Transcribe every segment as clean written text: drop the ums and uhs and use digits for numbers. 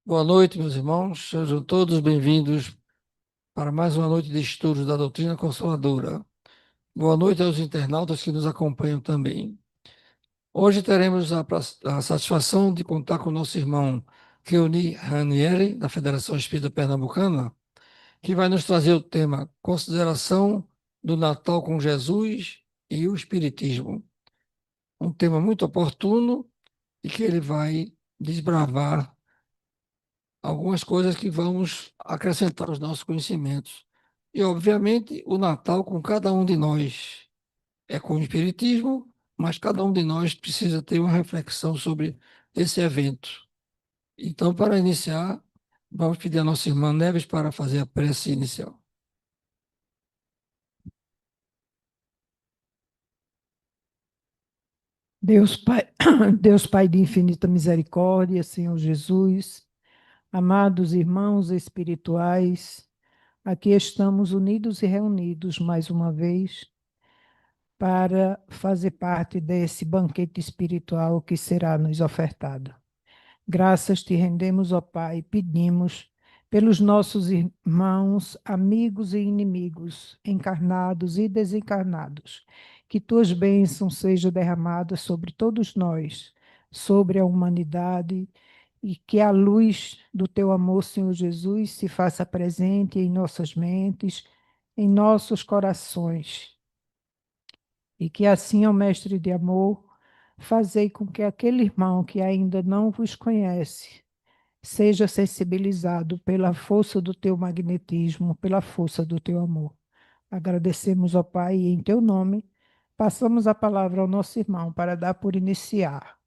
Boa noite, meus irmãos. Sejam todos bem-vindos para mais uma noite de estudos da doutrina consoladora. Boa noite aos internautas que nos acompanham também. Hoje teremos a satisfação de contar com o nosso irmão Keoni Ranieri, da Federação Espírita Pernambucana, que vai nos trazer o tema Consideração do Natal com Jesus e o Espiritismo. Um tema muito oportuno e que ele vai desbravar algumas coisas que vamos acrescentar aos nossos conhecimentos. E, obviamente, o Natal com cada um de nós é com o Espiritismo, mas cada um de nós precisa ter uma reflexão sobre esse evento. Então, para iniciar, vamos pedir a nossa irmã Neves para fazer a prece inicial. Deus Pai, Deus Pai de infinita misericórdia, Senhor Jesus, amados irmãos espirituais, aqui estamos unidos e reunidos mais uma vez para fazer parte desse banquete espiritual que será nos ofertado. Graças te rendemos, ó Pai, pedimos pelos nossos irmãos, amigos e inimigos, encarnados e desencarnados, que tuas bênçãos sejam derramadas sobre todos nós, sobre a humanidade, e que a luz do teu amor, Senhor Jesus, se faça presente em nossas mentes, em nossos corações, e que assim, ó Mestre de amor, fazei com que aquele irmão que ainda não vos conhece, seja sensibilizado pela força do teu magnetismo, pela força do teu amor. Agradecemos, ó Pai, e em teu nome, passamos a palavra ao nosso irmão para dar por iniciar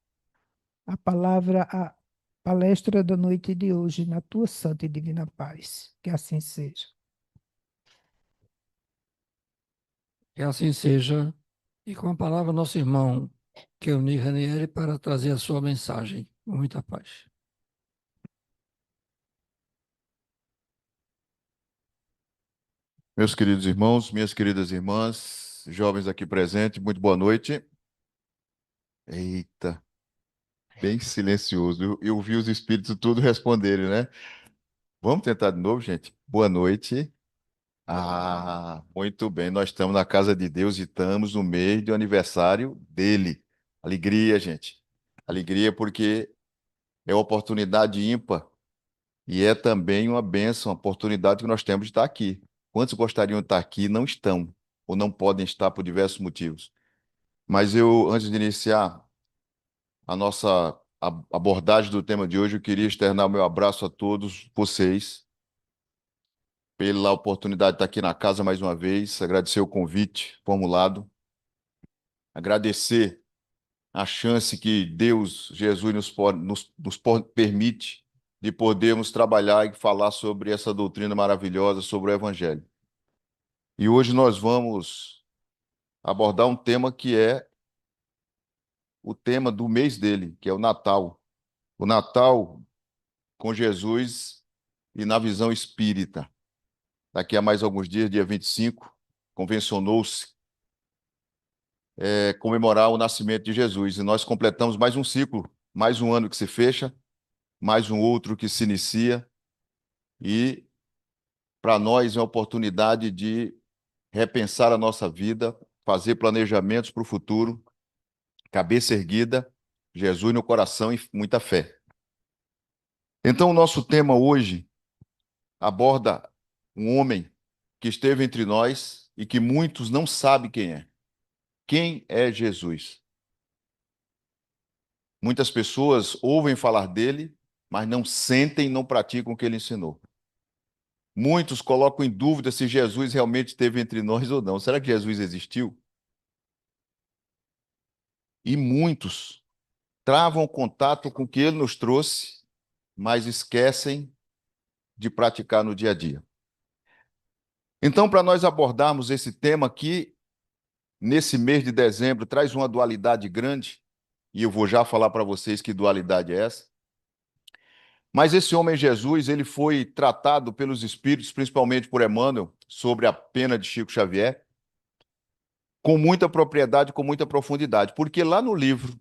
a palavra, a palestra da noite de hoje, na tua santa e divina paz. Que assim seja. Que assim seja. E com a palavra, nosso irmão Keoni Ranieri para trazer a sua mensagem. Muita paz. Meus queridos irmãos, minhas queridas irmãs, jovens aqui presentes, muito boa noite. Eita, bem silencioso. Eu vi os espíritos tudo responderem, né? Vamos tentar de novo, gente? Boa noite. Muito bem. Nós estamos na casa de Deus e estamos no mês do aniversário dele. Alegria, gente. Alegria porque é uma oportunidade ímpar e é também uma bênção, uma oportunidade que nós temos de estar aqui. Quantos gostariam de estar aqui e não estão, ou não podem estar por diversos motivos? Mas eu, antes de iniciar a nossa abordagem do tema de hoje, eu queria externar o meu abraço a todos vocês pela oportunidade de estar aqui na casa mais uma vez, agradecer o convite formulado, agradecer a chance que Deus, Jesus, permite de podermos trabalhar e falar sobre essa doutrina maravilhosa, sobre o Evangelho. E hoje nós vamos abordar um tema que é o tema do mês dele, que é o Natal. O Natal com Jesus e na visão espírita. Daqui a mais alguns dias, dia 25, convencionou-se comemorar o nascimento de Jesus. E nós completamos mais um ciclo, mais um ano que se fecha, mais um outro que se inicia. E para nós é uma oportunidade de repensar a nossa vida, fazer planejamentos para o futuro, cabeça erguida, Jesus no coração e muita fé. Então, o nosso tema hoje aborda um homem que esteve entre nós e que muitos não sabem quem é. Quem é Jesus? Muitas pessoas ouvem falar dele, mas não sentem e não praticam o que ele ensinou. Muitos colocam em dúvida se Jesus realmente esteve entre nós ou não. Será que Jesus existiu? E muitos travam contato com o que ele nos trouxe, mas esquecem de praticar no dia a dia. Então, para nós abordarmos esse tema aqui, nesse mês de dezembro, traz uma dualidade grande, e eu vou já falar para vocês que dualidade é essa. Mas esse homem Jesus, ele foi tratado pelos espíritos, principalmente por Emmanuel, sobre a pena de Chico Xavier, com muita propriedade, com muita profundidade, porque lá no livro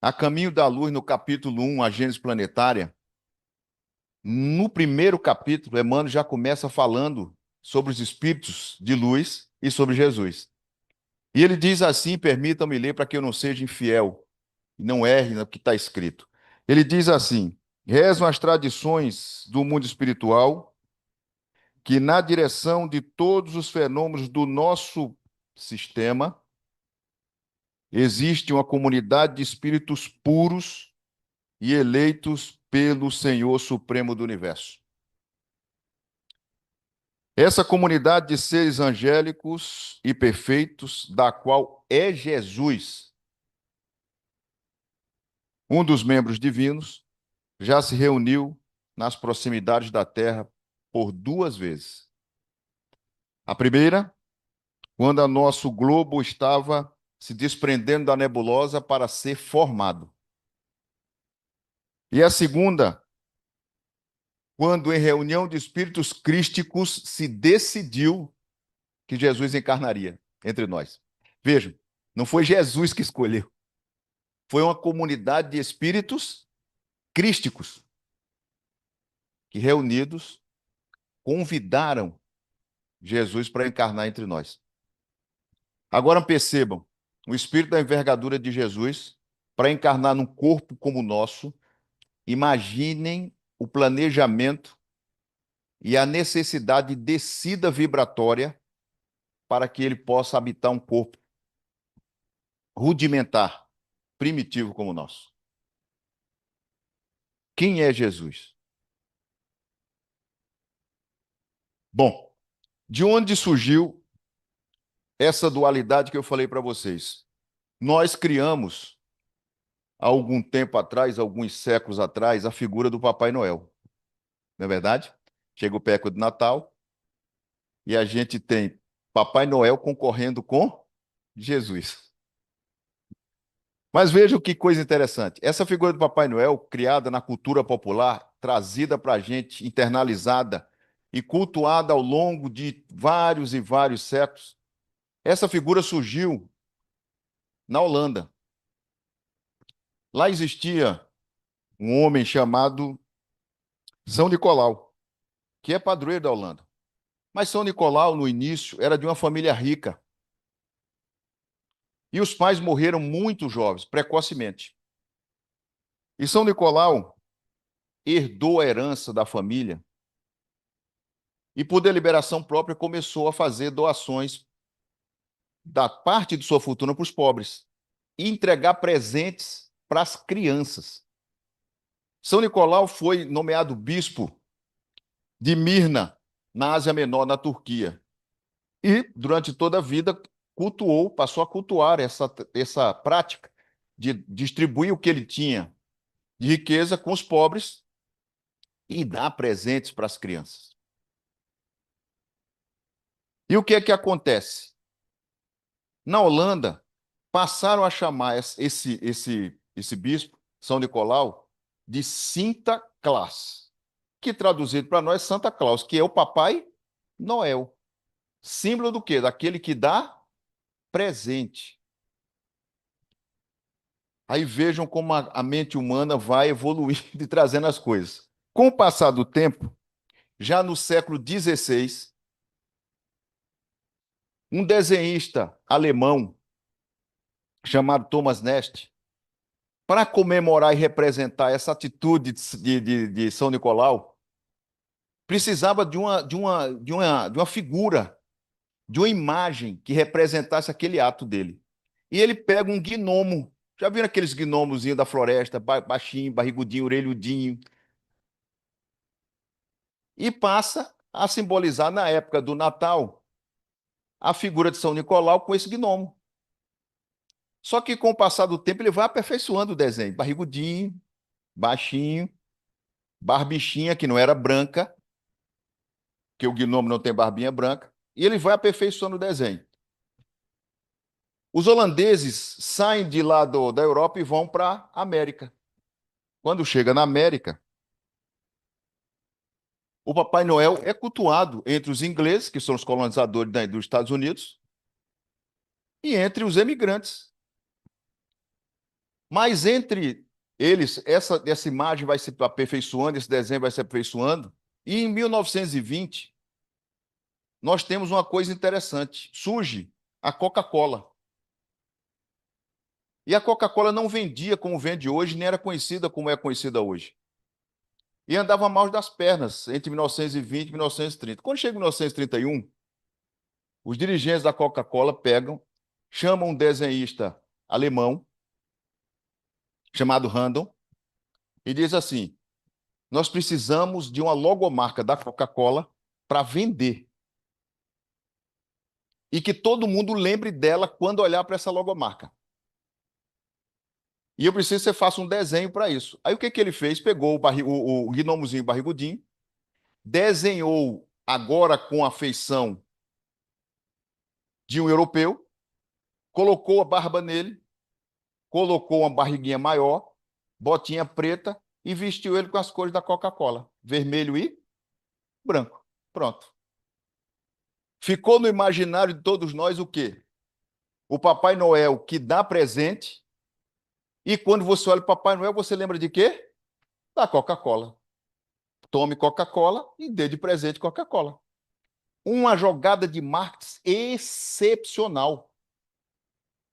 A Caminho da Luz, no capítulo 1, A Gênese Planetária, No primeiro capítulo, Emmanuel já começa falando sobre os espíritos de luz e sobre Jesus. E ele diz assim, permitam-me ler para que eu não seja infiel e não erre no que está escrito. Ele diz assim: rezam as tradições do mundo espiritual que, na direção de todos os fenômenos do nosso sistema, existe uma comunidade de espíritos puros e eleitos pelo Senhor Supremo do Universo. Essa comunidade de seres angélicos e perfeitos, da qual é Jesus, um dos membros divinos, já se reuniu nas proximidades da Terra por 2 vezes. A primeira, quando o nosso globo estava se desprendendo da nebulosa para ser formado. E a segunda, quando em reunião de espíritos crísticos se decidiu que Jesus encarnaria entre nós. Vejam, não foi Jesus que escolheu, foi uma comunidade de espíritos crísticos que, reunidos, convidaram Jesus para encarnar entre nós. Agora percebam, o espírito da envergadura de Jesus, para encarnar num corpo como o nosso, imaginem o planejamento e a necessidade de descida vibratória para que ele possa habitar um corpo rudimentar, primitivo como o nosso. Quem é Jesus? Bom, de onde surgiu essa dualidade que eu falei para vocês? Nós criamos, há algum tempo atrás, alguns séculos atrás, a figura do Papai Noel. Não é verdade? Chega o perto do Natal e a gente tem Papai Noel concorrendo com Jesus. Mas vejam que coisa interessante. Essa figura do Papai Noel, criada na cultura popular, trazida para a gente, internalizada e cultuada ao longo de vários e vários séculos, essa figura surgiu na Holanda. Lá existia um homem chamado São Nicolau, que é padroeiro da Holanda. Mas São Nicolau, no início, era de uma família rica. E os pais morreram muito jovens, precocemente. E São Nicolau herdou a herança da família e, por deliberação própria, começou a fazer doações da parte de sua fortuna para os pobres e entregar presentes para as crianças. São Nicolau foi nomeado bispo de Mirna, na Ásia Menor, na Turquia. E, durante toda a vida, passou a cultuar essa prática de distribuir o que ele tinha de riqueza com os pobres e dar presentes para as crianças. E o que é que acontece? Na Holanda, passaram a chamar esse bispo, São Nicolau, de Sinterklaas, que traduzido para nós é Santa Claus, que é o Papai Noel. Símbolo do quê? Daquele que dá presente. Aí vejam como a mente humana vai evoluindo e trazendo as coisas. Com o passar do tempo, já no século XVI, um desenhista alemão chamado Thomas Nast, para comemorar e representar essa atitude de São Nicolau, precisava de uma figura, de uma imagem que representasse aquele ato dele. E ele pega um gnomo. Já viram aqueles gnomozinhos da floresta, baixinho, barrigudinho, orelhudinho? E passa a simbolizar, na época do Natal, a figura de São Nicolau com esse gnomo. Só que, com o passar do tempo, ele vai aperfeiçoando o desenho. Barrigudinho, baixinho, barbichinha, que não era branca, que o gnomo não tem barbinha branca, e ele vai aperfeiçoando o desenho. Os holandeses saem de lá da Europa e vão para a América. Quando chega na América, o Papai Noel é cultuado entre os ingleses, que são os colonizadores dos Estados Unidos, e entre os emigrantes. Mas entre essa imagem vai se aperfeiçoando, esse desenho vai se aperfeiçoando, e em 1920, nós temos uma coisa interessante. Surge a Coca-Cola. E a Coca-Cola não vendia como vende hoje, nem era conhecida como é conhecida hoje. E andava mal das pernas entre 1920 e 1930. Quando chega em 1931, os dirigentes da Coca-Cola chamam um desenhista alemão, chamado Randall, e diz assim: nós precisamos de uma logomarca da Coca-Cola para vender. E que todo mundo lembre dela quando olhar para essa logomarca. E eu preciso que você faça um desenho para isso. Aí o que ele fez? Pegou o gnomozinho barrigudinho, desenhou agora com a feição de um europeu, colocou a barba nele, colocou uma barriguinha maior, botinha preta e vestiu ele com as cores da Coca-Cola, vermelho e branco. Pronto. Ficou no imaginário de todos nós o quê? O Papai Noel que dá presente, e quando você olha o Papai Noel, você lembra de quê? Da Coca-Cola. Tome Coca-Cola e dê de presente Coca-Cola. Uma jogada de marketing excepcional.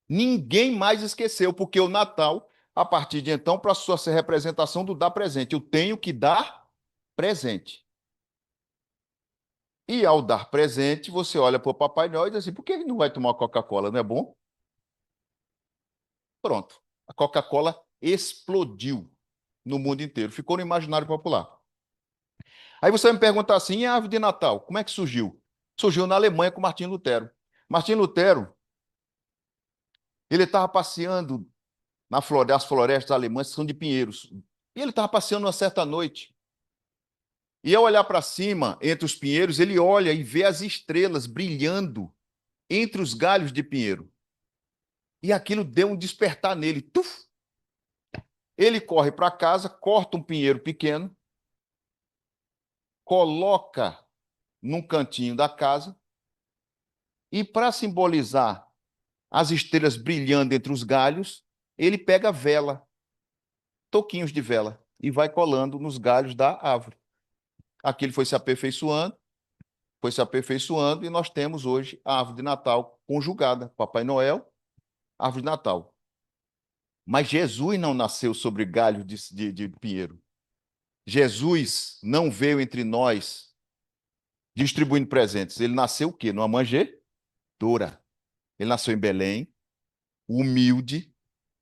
Ninguém mais esqueceu, porque o Natal, a partir de então, para a sua representação do dar presente. Eu tenho que dar presente. E ao dar presente, você olha para o Papai Noel e diz assim: por que ele não vai tomar Coca-Cola? Não é bom? Pronto. A Coca-Cola explodiu no mundo inteiro. Ficou no imaginário popular. Aí você vai me perguntar assim: e a árvore de Natal, como é que surgiu? Surgiu na Alemanha com Martinho Lutero. Martinho Lutero, ele estava passeando nas florestas alemãs, que são de pinheiros. E ele estava passeando uma certa noite. E ao olhar para cima, entre os pinheiros, ele olha e vê as estrelas brilhando entre os galhos de pinheiro. E aquilo deu um despertar nele. Tuf! Ele corre para casa, corta um pinheiro pequeno, coloca num cantinho da casa, e para simbolizar as estrelas brilhando entre os galhos, ele pega vela, toquinhos de vela, e vai colando nos galhos da árvore. Aquilo foi se aperfeiçoando, e nós temos hoje a árvore de Natal conjugada. Papai Noel, árvore de Natal. Mas Jesus não nasceu sobre galho de pinheiro. Jesus não veio entre nós distribuindo presentes. Ele nasceu o quê? Numa manjedoura. Ele nasceu em Belém, humilde,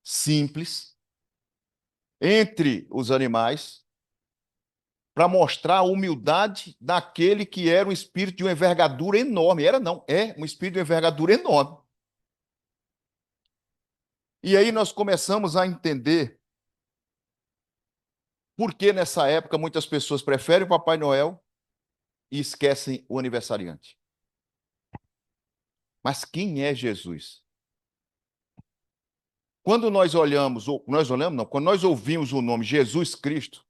simples, entre os animais, para mostrar a humildade daquele que era um espírito de uma envergadura enorme. Era não, é um espírito de uma envergadura enorme. E aí nós começamos a entender por que nessa época muitas pessoas preferem o Papai Noel e esquecem o aniversariante. Mas quem é Jesus? Quando nós olhamos, quando nós ouvimos o nome Jesus Cristo,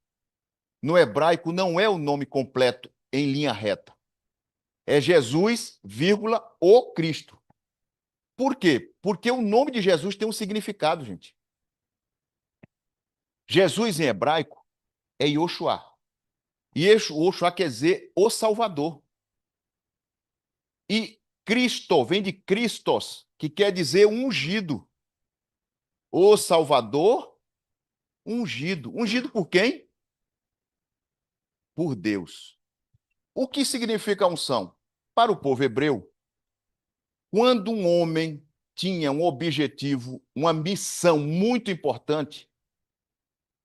no hebraico não é o nome completo em linha reta. É Jesus, vírgula, o Cristo. Por quê? Porque o nome de Jesus tem um significado, gente. Jesus em hebraico é Yoshua. E Yoshua quer dizer o Salvador. E Cristo vem de Christos, que quer dizer ungido. O Salvador ungido. Ungido por quem? Por Deus. O que significa unção? Para o povo hebreu, quando um homem tinha um objetivo, uma missão muito importante,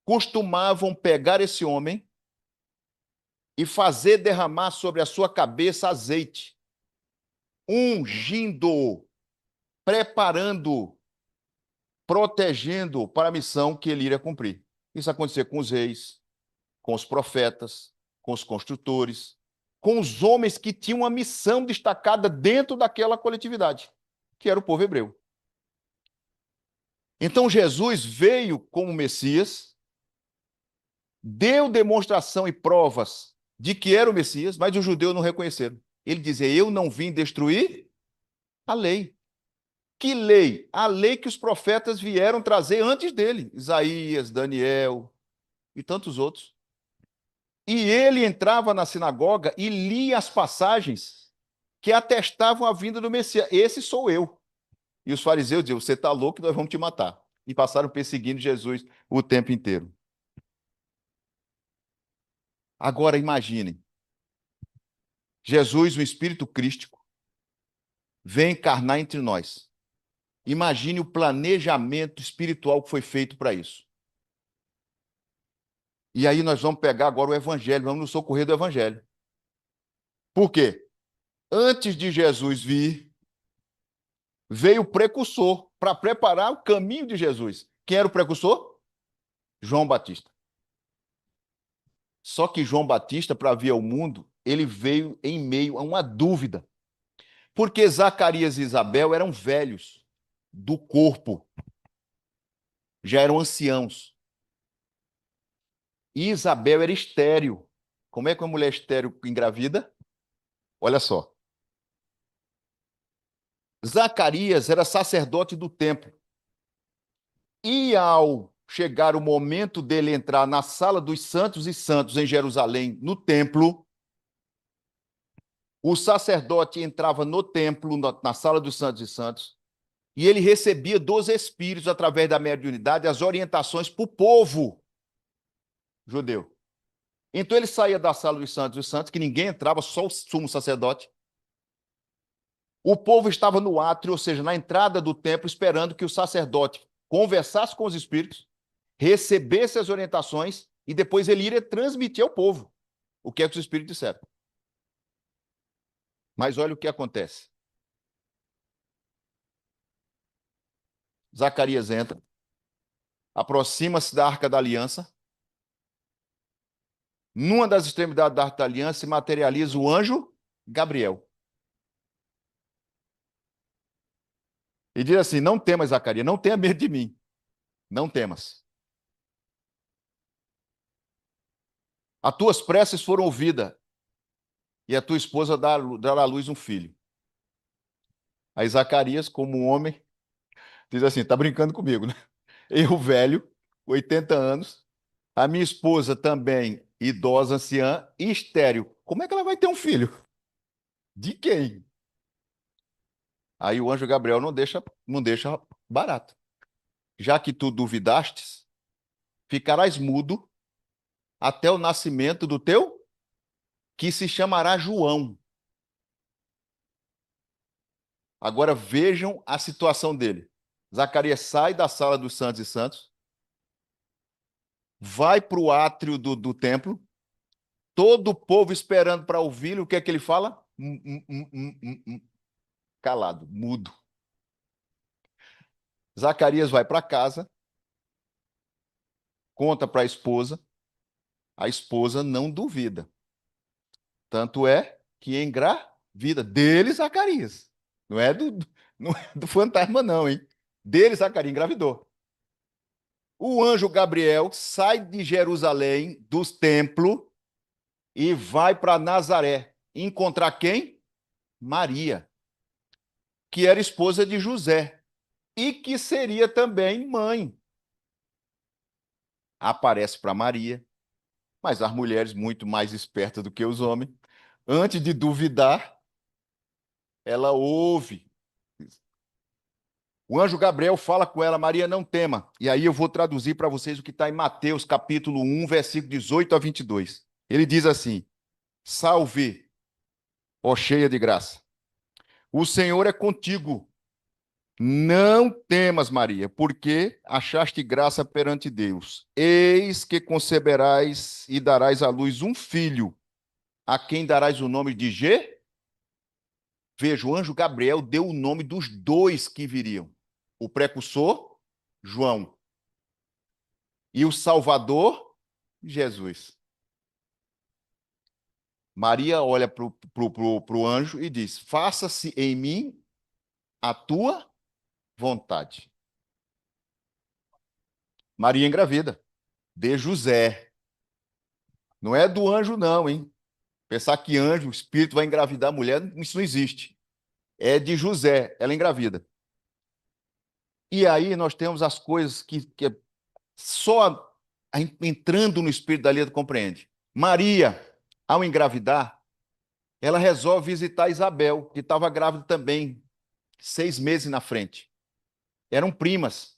costumavam pegar esse homem e fazer derramar sobre a sua cabeça azeite, ungindo, preparando, protegendo para a missão que ele iria cumprir. Isso acontecia com os reis, com os profetas, com os construtores, com os homens que tinham uma missão destacada dentro daquela coletividade, que era o povo hebreu. Então Jesus veio como Messias, deu demonstração e provas de que era o Messias, mas os judeus não reconheceram. Ele dizia: eu não vim destruir a lei. Que lei? A lei que os profetas vieram trazer antes dele, Isaías, Daniel e tantos outros. E ele entrava na sinagoga e lia as passagens que atestavam a vinda do Messias. Esse sou eu. E os fariseus diziam: você está louco, nós vamos te matar. E passaram perseguindo Jesus o tempo inteiro. Agora imaginem, Jesus, o Espírito Crístico, vem encarnar entre nós. Imagine o planejamento espiritual que foi feito para isso. E aí nós vamos pegar agora o Evangelho, vamos nos socorrer do Evangelho. Por quê? Antes de Jesus vir, veio o precursor para preparar o caminho de Jesus. Quem era o precursor? João Batista. Só que João Batista, para vir ao mundo, ele veio em meio a uma dúvida. Porque Zacarias e Isabel eram velhos do corpo, já eram anciãos. E Isabel era estéril. Como é que uma mulher estéril engravida? Olha só. Zacarias era sacerdote do templo. E ao chegar o momento dele entrar na sala dos santos e santos em Jerusalém, no templo, o sacerdote entrava no templo, na sala dos santos e santos, e ele recebia dos espíritos, através da mediunidade, as orientações para o povo judeu. Então ele saía da sala dos santos e santos, que ninguém entrava, só o sumo sacerdote. O povo estava no átrio, ou seja, na entrada do templo, esperando que o sacerdote conversasse com os espíritos, recebesse as orientações e depois ele iria transmitir ao povo o que é que os espíritos disseram. Mas olha o que acontece. Zacarias entra, aproxima-se da Arca da Aliança. Numa das extremidades da Arca da Aliança se materializa o anjo Gabriel. E diz assim: não temas, Zacarias, não tenha medo de mim. Não temas. As tuas preces foram ouvidas e a tua esposa dará à luz um filho. Aí Zacarias, como um homem, diz assim: está brincando comigo, né? Eu, velho, 80 anos, a minha esposa também, idosa, anciã, e estéril. Como é que ela vai ter um filho? De quem? Aí o anjo Gabriel não deixa barato. Já que tu duvidastes, ficarás mudo até o nascimento do teu, que se chamará João. Agora vejam a situação dele. Zacarias sai da sala dos santos e santos, vai para o átrio do templo, todo o povo esperando para ouvi-lo. O que é que ele fala? Calado, mudo. Zacarias vai para casa, conta para a esposa não duvida. Tanto é que engravida dele, Zacarias. Não é do fantasma, não, hein? Dele, Zacarias engravidou. O anjo Gabriel sai de Jerusalém, dos templos, e vai para Nazaré. Encontrar quem? Maria, que era esposa de José e que seria também mãe. Aparece para Maria, mas as mulheres, muito mais espertas do que os homens, antes de duvidar, ela ouve. O anjo Gabriel fala com ela: Maria, não tema. E aí eu vou traduzir para vocês o que está em Mateus, capítulo 1, versículo 18 a 22. Ele diz assim: salve, ó cheia de graça, o Senhor é contigo. Não temas, Maria, porque achaste graça perante Deus. Eis que conceberás e darás à luz um filho, a quem darás o nome de Veja, o anjo Gabriel deu o nome dos dois que viriam. O precursor, João. E o Salvador, Jesus. Maria olha para o anjo e diz: faça-se em mim a tua vontade. Maria engravida, de José. Não é do anjo, não, hein? Pensar que anjo, o espírito vai engravidar a mulher, isso não existe. É de José, ela engravida. E aí nós temos as coisas que só entrando no espírito da Lídia compreende. Maria, ao engravidar, ela resolve visitar Isabel, que estava grávida também, 6 meses na frente. Eram primas.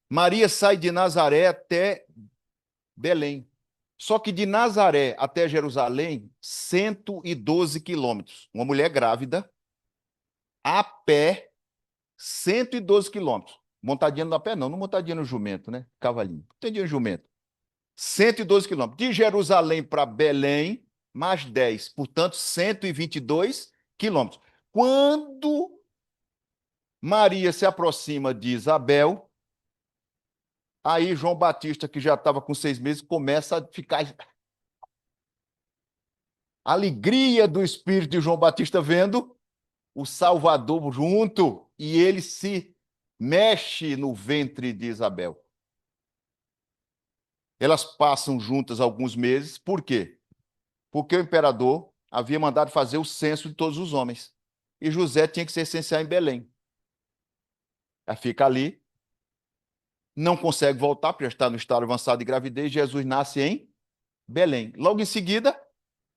Maria sai de Nazaré até Belém. Só que de Nazaré até Jerusalém, 112 quilômetros. Uma mulher grávida, a pé, 112 quilômetros. Montadinha no pé, não montadinha no jumento, né? Cavalinho. Montadinha no jumento. 112 quilômetros. De Jerusalém para Belém, mais 10. Portanto, 122 quilômetros. Quando Maria se aproxima de Isabel, aí João Batista, que já estava com 6 meses, começa a ficar... A alegria do espírito de João Batista vendo o Salvador junto, e ele se mexe no ventre de Isabel. Elas passam juntas alguns meses. Por quê? Porque o imperador havia mandado fazer o censo de todos os homens. E José tinha que se licenciar em Belém. Ela fica ali, não consegue voltar, porque já está no estado avançado de gravidez. Jesus nasce em Belém. Logo em seguida,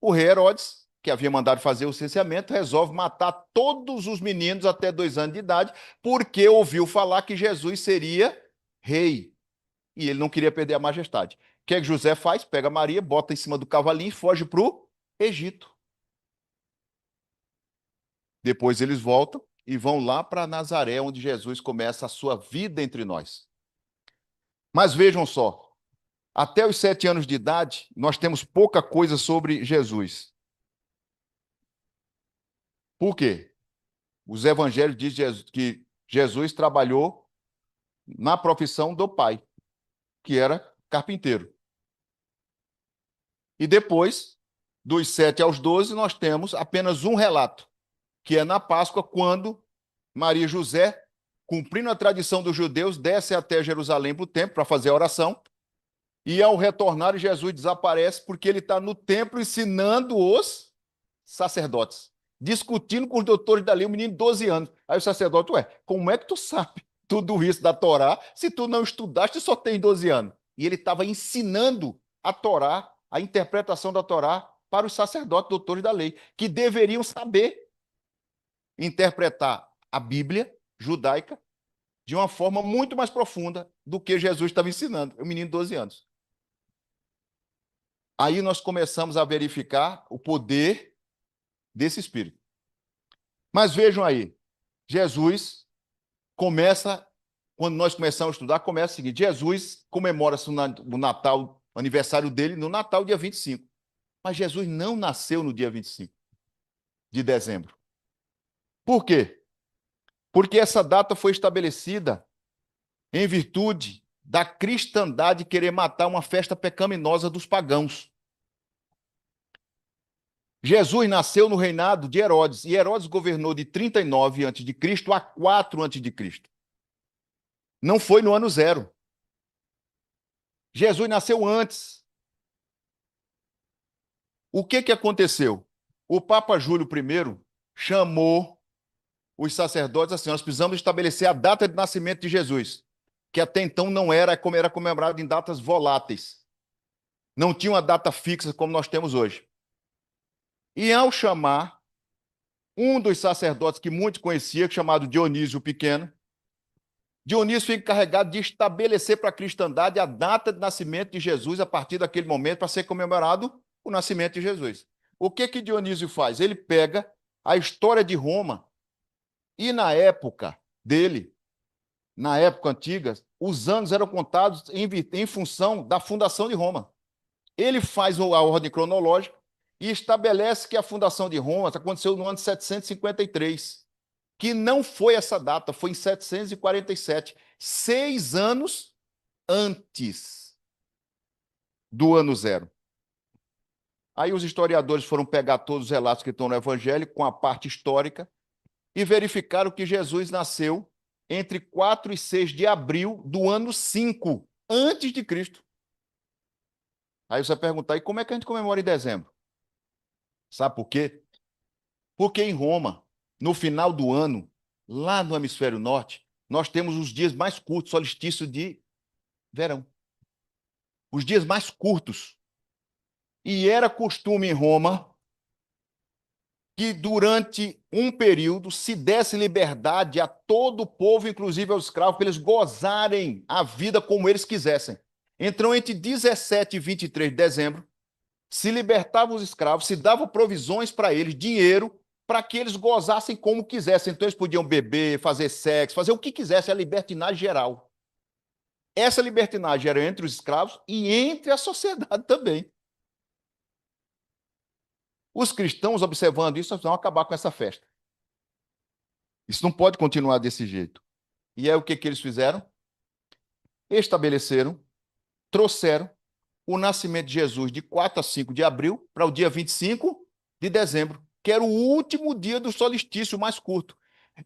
o rei Herodes, que havia mandado fazer o censeamento, resolve matar todos os meninos até 2 anos de idade, porque ouviu falar que Jesus seria rei. E ele não queria perder a majestade. O que é que José faz? Pega Maria, bota em cima do cavalinho e foge para o Egito. Depois eles voltam e vão lá para Nazaré, onde Jesus começa a sua vida entre nós. Mas vejam só, até os 7 anos de idade, nós temos pouca coisa sobre Jesus. Por quê? Os evangelhos dizem que Jesus trabalhou na profissão do pai, que era carpinteiro. E depois, dos 7 aos 12, nós temos apenas um relato, que é na Páscoa, quando Maria e José, cumprindo a tradição dos judeus, descem até Jerusalém para o templo para fazer a oração. E ao retornar, Jesus desaparece porque ele está no templo ensinando os sacerdotes, discutindo com os doutores da lei, um menino de 12 anos. Aí o sacerdote, como é que tu sabe tudo isso da Torá se tu não estudaste e só tem 12 anos? E ele estava ensinando a Torá, a interpretação da Torá para os sacerdotes, doutores da lei, que deveriam saber interpretar a Bíblia judaica de uma forma muito mais profunda do que Jesus estava ensinando, um menino de 12 anos. Aí nós começamos a verificar o poder desse Espírito. Mas vejam aí, Jesus começa, quando nós começamos a estudar, começa o seguinte: Jesus comemora-se o Natal, o aniversário dele, no Natal, dia 25. Mas Jesus não nasceu no dia 25 de dezembro. Por quê? Porque essa data foi estabelecida em virtude da cristandade querer matar uma festa pecaminosa dos pagãos. Jesus nasceu no reinado de Herodes, e Herodes governou de 39 a.C. a 4 a.C. Não foi no ano 0. Jesus nasceu antes. O que aconteceu? O Papa Júlio I chamou os sacerdotes assim: nós precisamos estabelecer a data de nascimento de Jesus, que até então não era comemorado em datas voláteis. Não tinha uma data fixa como nós temos hoje. E ao chamar um dos sacerdotes que muitos conheciam, chamado Dionísio o Pequeno, Dionísio foi encarregado de estabelecer para a cristandade a data de nascimento de Jesus a partir daquele momento para ser comemorado o nascimento de Jesus. O que Dionísio faz? Ele pega a história de Roma e na época dele, na época antiga, os anos eram contados em função da fundação de Roma. Ele faz a ordem cronológica e estabelece que a fundação de Roma aconteceu no ano de 753, que não foi essa data, foi em 747, 6 anos antes do ano 0. Aí os historiadores foram pegar todos os relatos que estão no Evangelho, com a parte histórica, e verificaram que Jesus nasceu entre 4 e 6 de abril do ano 5, antes de Cristo. Aí você vai perguntar, e como é que a gente comemora em dezembro? Sabe por quê? Porque em Roma, no final do ano, lá no hemisfério norte, nós temos os dias mais curtos, solstício de verão. Os dias mais curtos. E era costume em Roma que durante um período se desse liberdade a todo o povo, inclusive aos escravos, para eles gozarem a vida como eles quisessem. Então, entre 17 e 23 de dezembro, se libertavam os escravos, se davam provisões para eles, dinheiro, para que eles gozassem como quisessem. Então, eles podiam beber, fazer sexo, fazer o que quisessem, a libertinagem geral. Essa libertinagem era entre os escravos e entre a sociedade também. Os cristãos, observando isso, vão acabar com essa festa. Isso não pode continuar desse jeito. E é o que eles fizeram? Estabeleceram, trouxeram o nascimento de Jesus de 4 a 5 de abril para o dia 25 de dezembro, que era o último dia do solstício mais curto.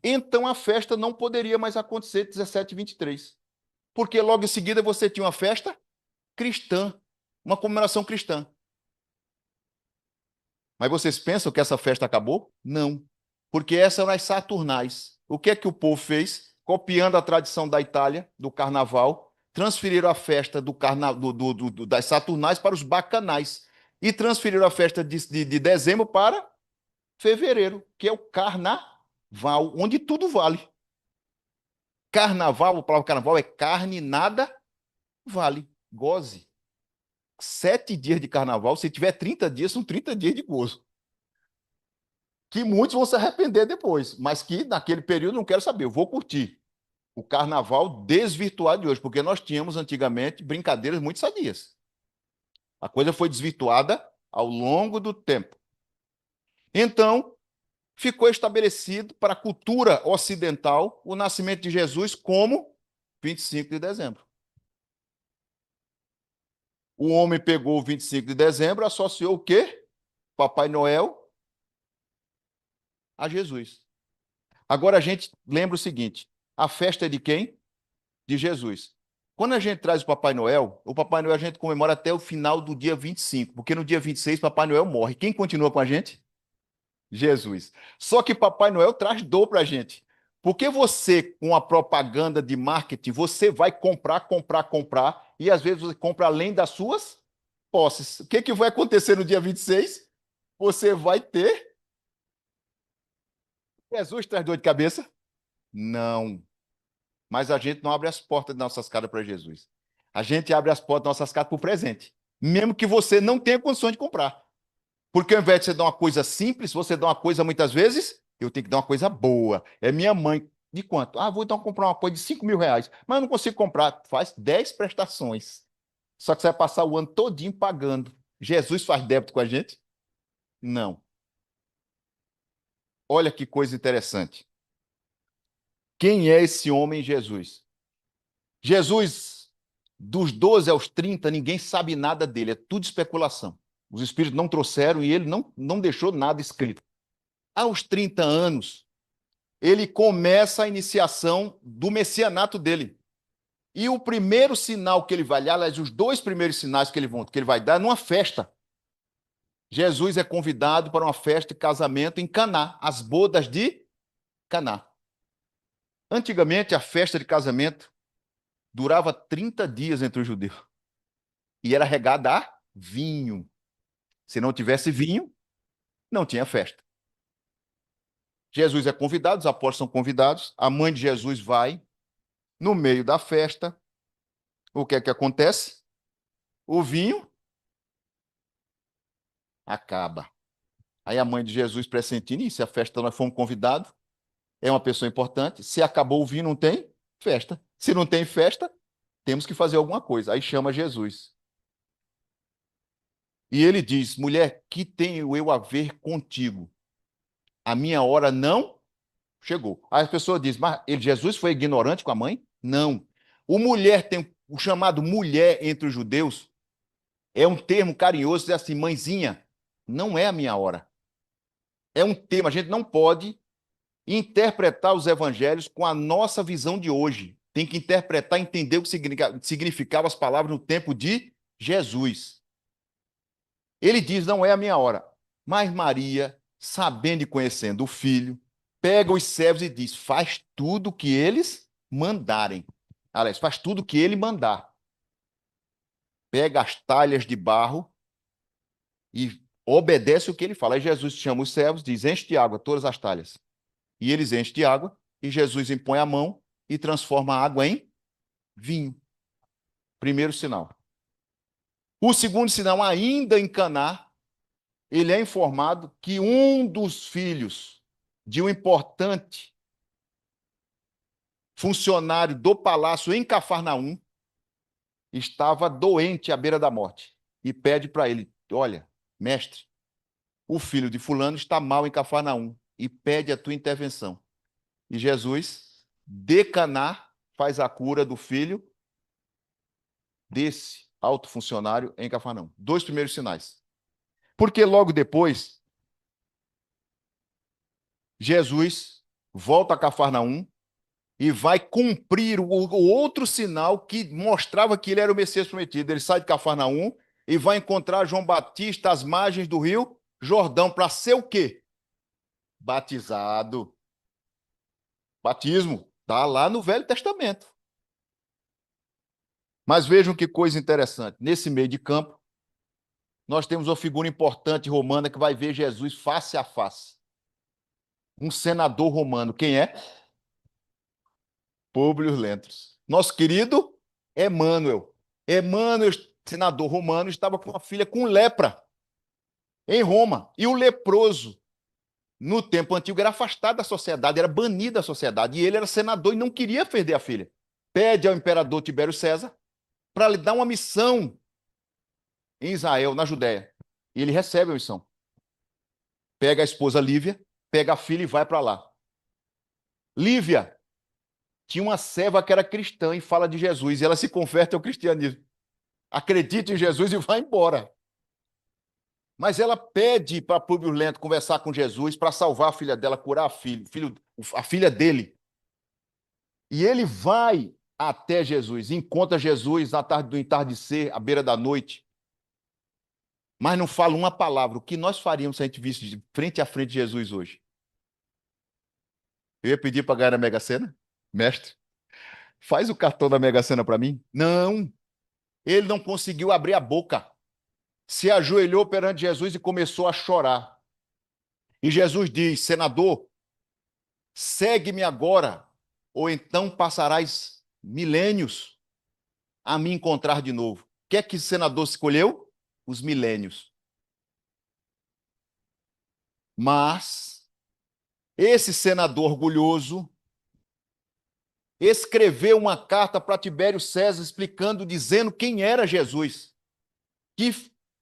Então a festa não poderia mais acontecer 17 e 23. Porque logo em seguida você tinha uma festa cristã, uma comemoração cristã. Mas vocês pensam que essa festa acabou? Não. Porque essas eram as saturnais. O que é que o povo fez? Copiando a tradição da Itália, do carnaval, transferiram a festa das saturnais para os bacanais. E transferiram a festa de dezembro para fevereiro, que é o carnaval, onde tudo vale. Carnaval, a palavra carnaval é carne, nada vale. Goze. 7 dias de carnaval, se tiver 30 dias, são 30 dias de gozo. Que muitos vão se arrepender depois, mas que naquele período não quero saber, eu vou curtir o carnaval desvirtuado de hoje, porque nós tínhamos antigamente brincadeiras muito sadias. A coisa foi desvirtuada ao longo do tempo. Então, ficou estabelecido para a cultura ocidental o nascimento de Jesus como 25 de dezembro. O homem pegou o 25 de dezembro, associou o quê? Papai Noel a Jesus. Agora a gente lembra o seguinte, a festa é de quem? De Jesus. Quando a gente traz o Papai Noel a gente comemora até o final do dia 25, porque no dia 26 Papai Noel morre. Quem continua com a gente? Jesus. Só que Papai Noel traz dor para a gente. Porque você, com a propaganda de marketing, você vai comprar, e às vezes você compra além das suas posses. O que vai acontecer no dia 26? Você vai ter... Jesus traz dor de cabeça? Não. Mas a gente não abre as portas de nossas casas para Jesus. A gente abre as portas de nossas casas para o presente. Mesmo que você não tenha condições de comprar. Porque ao invés de você dar uma coisa simples, você dá uma coisa muitas vezes, eu tenho que dar uma coisa boa. É minha mãe. De quanto? Ah, vou então comprar uma coisa de 5 mil reais. Mas eu não consigo comprar. Faz 10 prestações. Só que você vai passar o ano todinho pagando. Jesus faz débito com a gente? Não. Olha que coisa interessante. Quem é esse homem Jesus? Jesus, dos 12 aos 30, ninguém sabe nada dele, é tudo especulação. Os espíritos não trouxeram e ele não deixou nada escrito. Aos 30 anos, ele começa a iniciação do messianato dele. E o primeiro sinal que ele vai dar, aliás, os 2 primeiros sinais que ele vai dar, é numa festa. Jesus é convidado para uma festa de casamento em Caná, as bodas de Caná. Antigamente, a festa de casamento durava 30 dias entre os judeus. E era regada a vinho. Se não tivesse vinho, não tinha festa. Jesus é convidado, os apóstolos são convidados, a mãe de Jesus vai, no meio da festa, o que é que acontece? O vinho acaba. Aí a mãe de Jesus pressentindo isso, a festa nós fomos convidados, é uma pessoa importante, se acabou o vinho, não tem festa. Se não tem festa, temos que fazer alguma coisa. Aí chama Jesus. E ele diz, mulher, que tenho eu a ver contigo? A minha hora não chegou. Aí a pessoa diz, mas Jesus foi ignorante com a mãe? Não. O mulher tem o chamado mulher entre os judeus, é um termo carinhoso, diz assim, mãezinha, não é a minha hora. É um termo, a gente não pode interpretar os evangelhos com a nossa visão de hoje. Tem que interpretar, entender o que significavam as palavras no tempo de Jesus. Ele diz, não é a minha hora. Mas Maria, sabendo e conhecendo o filho, pega os servos e diz, faz tudo o que eles mandarem. Aliás, faz tudo o que ele mandar. Pega as talhas de barro e obedece o que ele fala. Aí Jesus chama os servos, diz: enche de água todas as talhas. E eles enchem de água, e Jesus impõe a mão e transforma a água em vinho. Primeiro sinal. O segundo sinal, ainda em Caná, ele é informado que um dos filhos de um importante funcionário do palácio em Cafarnaum estava doente à beira da morte e pede para ele: olha, mestre, o filho de fulano está mal em Cafarnaum e pede a tua intervenção. E Jesus, de Caná, faz a cura do filho desse alto funcionário em Cafarnaum. 2 primeiros sinais. Porque logo depois, Jesus volta a Cafarnaum e vai cumprir o outro sinal que mostrava que ele era o Messias prometido. Ele sai de Cafarnaum e vai encontrar João Batista às margens do rio Jordão para ser o quê? Batizado. Batismo está lá no Velho Testamento. Mas vejam que coisa interessante. Nesse meio de campo, nós temos uma figura importante romana que vai ver Jesus face a face. Um senador romano. Quem é? Públio Lentulus. Nosso querido Emmanuel. Emmanuel, senador romano, estava com uma filha com lepra em Roma. E o leproso, no tempo antigo, era afastado da sociedade, era banido da sociedade. E ele era senador e não queria perder a filha. Pede ao imperador Tibério César para lhe dar uma missão em Israel, na Judéia. E ele recebe a missão. Pega a esposa Lívia, pega a filha e vai para lá. Lívia tinha uma serva que era cristã e fala de Jesus, e ela se converte ao cristianismo. Acredita em Jesus e vai embora. Mas ela pede para Públio Lento conversar com Jesus para salvar a filha dela, curar a filha dele. E ele vai até Jesus, encontra Jesus na tarde do entardecer, à beira da noite. Mas não fala uma palavra. O que nós faríamos se a gente visse de frente a frente Jesus hoje? Eu ia pedir para ganhar a Mega Sena? Mestre, faz o cartão da Mega Sena para mim? Não. Ele não conseguiu abrir a boca. Se ajoelhou perante Jesus e começou a chorar. E Jesus diz: senador, segue-me agora, ou então passarás milênios a me encontrar de novo. O que é que o senador escolheu? Os milênios. Mas esse senador orgulhoso escreveu uma carta para Tibério César explicando, dizendo quem era Jesus. Que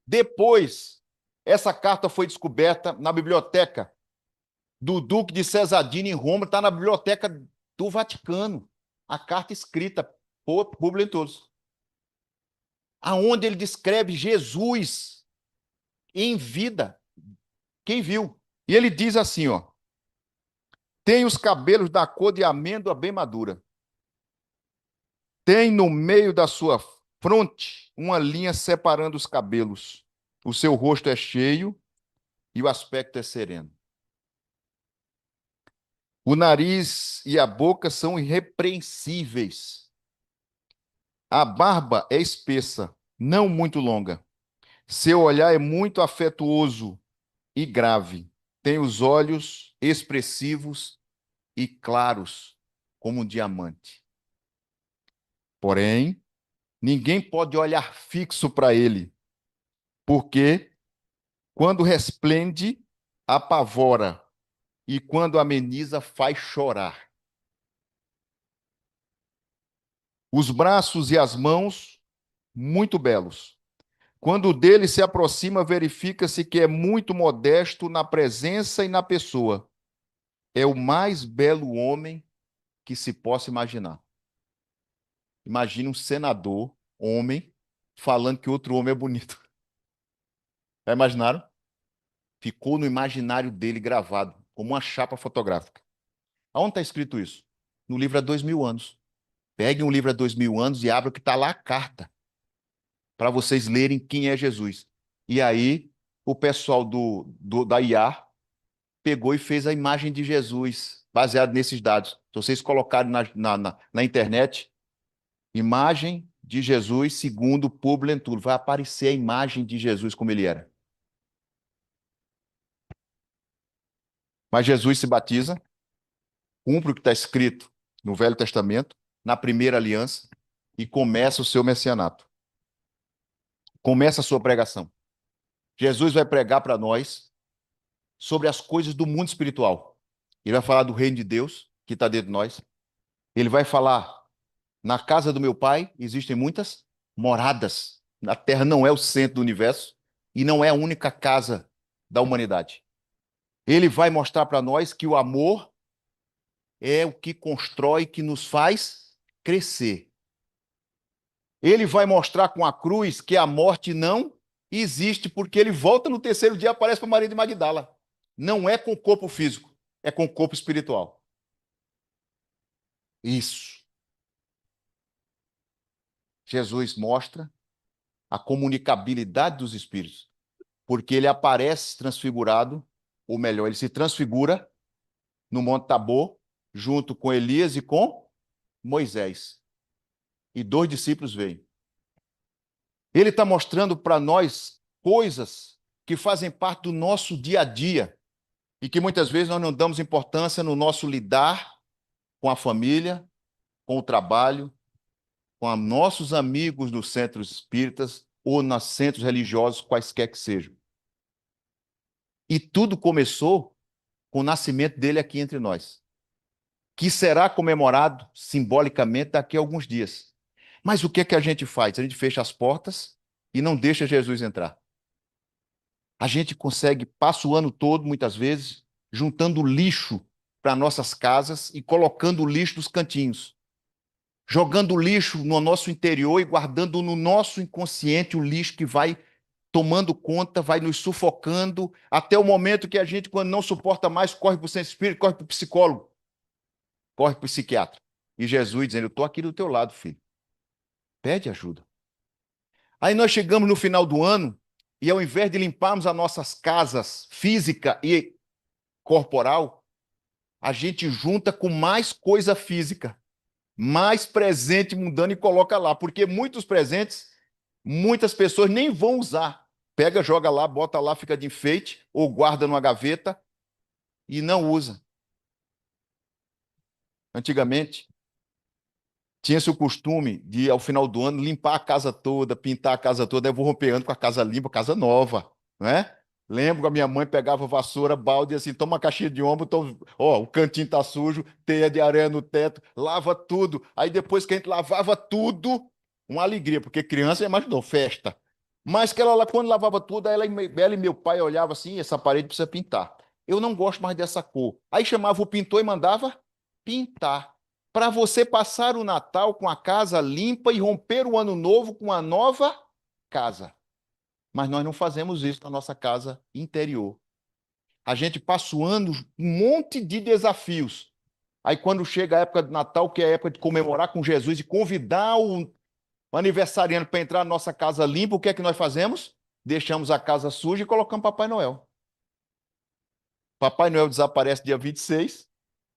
depois essa carta foi descoberta na biblioteca do Duque de Cesadino em Roma, está na biblioteca do Vaticano. A carta escrita por Públio Lentulus, aonde ele descreve Jesus em vida. Quem viu? E ele diz assim, ó: tem os cabelos da cor de amêndoa bem madura. Tem no meio da sua fronte uma linha separando os cabelos. O seu rosto é cheio e o aspecto é sereno. O nariz e a boca são irrepreensíveis. A barba é espessa, não muito longa. Seu olhar é muito afetuoso e grave. Tem os olhos expressivos e claros como um diamante. Porém, ninguém pode olhar fixo para ele, porque quando resplende, apavora, e quando ameniza, faz chorar. Os braços e as mãos, muito belos. Quando dele se aproxima, verifica-se que é muito modesto na presença e na pessoa. É o mais belo homem que se possa imaginar. Imagine um senador, homem, falando que outro homem é bonito. Já imaginaram? Ficou no imaginário dele gravado, como uma chapa fotográfica. Aonde está escrito isso? No livro há 2000 anos. Peguem um livro há 2000 anos e abram que está lá a carta, para vocês lerem quem é Jesus. E aí, o pessoal da IA pegou e fez a imagem de Jesus baseado nesses dados. Se vocês colocarem na internet, imagem de Jesus segundo Publio Lentulus, vai aparecer a imagem de Jesus como ele era. Mas Jesus se batiza, cumpre o que está escrito no Velho Testamento, na primeira aliança, e começa o seu messianato. Começa a sua pregação. Jesus vai pregar para nós sobre as coisas do mundo espiritual. Ele vai falar do reino de Deus, que está dentro de nós. Ele vai falar, na casa do meu pai existem muitas moradas. A terra não é o centro do universo e não é a única casa da humanidade. Ele vai mostrar para nós que o amor é o que constrói, que nos faz crescer. Ele vai mostrar com a cruz que a morte não existe, porque ele volta no terceiro dia e aparece para Maria de Magdala. Não é com o corpo físico, é com o corpo espiritual. Isso. Jesus mostra a comunicabilidade dos espíritos, porque ele aparece transfigurado, ou melhor, ele se transfigura no Monte Tabor, junto com Elias e com Moisés. E 2 discípulos veem. Ele está mostrando para nós coisas que fazem parte do nosso dia a dia e que muitas vezes nós não damos importância no nosso lidar com a família, com o trabalho, com nossos amigos nos centros espíritas ou nos centros religiosos, quaisquer que sejam. E tudo começou com o nascimento dele aqui entre nós, que será comemorado simbolicamente daqui a alguns dias. Mas o que é que a gente faz? A gente fecha as portas e não deixa Jesus entrar. A gente consegue, passa o ano todo, muitas vezes, juntando lixo para nossas casas e colocando o lixo nos cantinhos. Jogando lixo no nosso interior e guardando no nosso inconsciente o lixo que vai tomando conta, vai nos sufocando, até o momento que a gente, quando não suporta mais, corre para o centro espírita, corre para o psicólogo, corre para o psiquiatra. E Jesus dizendo, eu estou aqui do teu lado, filho. Pede ajuda. Aí nós chegamos no final do ano e ao invés de limparmos as nossas casas física e corporal, a gente junta com mais coisa física, mais presente mundano e coloca lá, porque muitos presentes, muitas pessoas nem vão usar. Pega, joga lá, bota lá, fica de enfeite ou guarda numa gaveta e não usa. Antigamente, tinha-se o costume de, ao final do ano, limpar a casa toda, pintar a casa toda. Eu vou romper ano com a casa limpa, casa nova, não é? Lembro que a minha mãe pegava vassoura, balde, assim, toma uma caixinha de ombro, ó, o cantinho tá sujo, teia de areia no teto, lava tudo. Aí depois que a gente lavava tudo, uma alegria, porque criança imaginou, festa. Mas que ela, quando lavava tudo, ela e meu pai olhavam assim, essa parede precisa pintar. Eu não gosto mais dessa cor. Aí chamava o pintor e mandava pintar. Para você passar o Natal com a casa limpa e romper o ano novo com uma nova casa. Mas nós não fazemos isso na nossa casa interior. A gente passa o ano um monte de desafios. Aí quando chega a época do Natal, que é a época de comemorar com Jesus e convidar o aniversariante para entrar na nossa casa limpa, o que é que nós fazemos? Deixamos a casa suja e colocamos Papai Noel. Papai Noel desaparece dia 26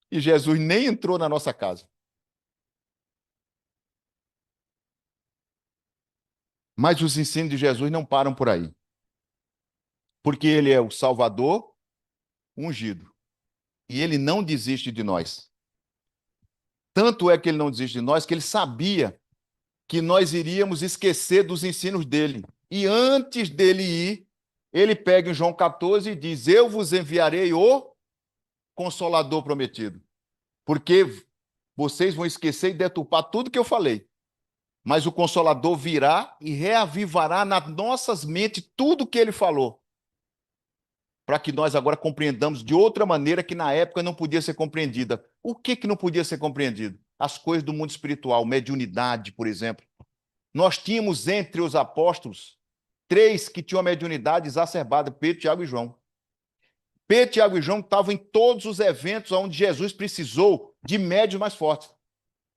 e Jesus nem entrou na nossa casa. Mas os ensinos de Jesus não param por aí. Porque ele é o Salvador ungido. E ele não desiste de nós. Tanto é que ele não desiste de nós, que ele sabia que nós iríamos esquecer dos ensinos dele. E antes dele ir, ele pega em João 14 e diz, eu vos enviarei o Consolador prometido. Porque vocês vão esquecer e deturpar tudo que eu falei. Mas o Consolador virá e reavivará nas nossas mentes tudo o que ele falou. Para que nós agora compreendamos de outra maneira que na época não podia ser compreendida. O que não podia ser compreendido? As coisas do mundo espiritual, mediunidade, por exemplo. Nós tínhamos entre os apóstolos 3 que tinham a mediunidade exacerbada, Pedro, Tiago e João. Pedro, Tiago e João estavam em todos os eventos onde Jesus precisou de médios mais fortes.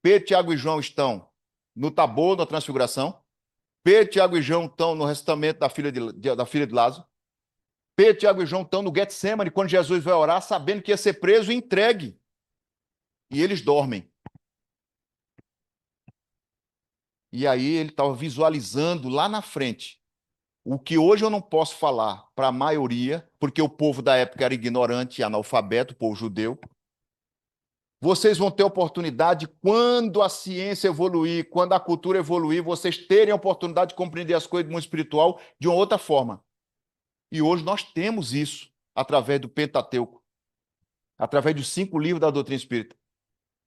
Pedro, Tiago e João estão no Tabor, na Transfiguração. Pedro, Tiago e João estão no ressuscitamento da filha de Lázaro. Pedro, Tiago e João estão no Getsemane, quando Jesus vai orar, sabendo que ia ser preso e entregue e eles dormem. E aí ele estava visualizando lá na frente o que hoje eu não posso falar para a maioria, porque o povo da época era ignorante e analfabeto, o povo judeu. Vocês vão ter oportunidade, quando a ciência evoluir, quando a cultura evoluir, vocês terem a oportunidade de compreender as coisas do mundo espiritual de uma outra forma. E hoje nós temos isso através do Pentateuco, através dos 5 livros da doutrina espírita.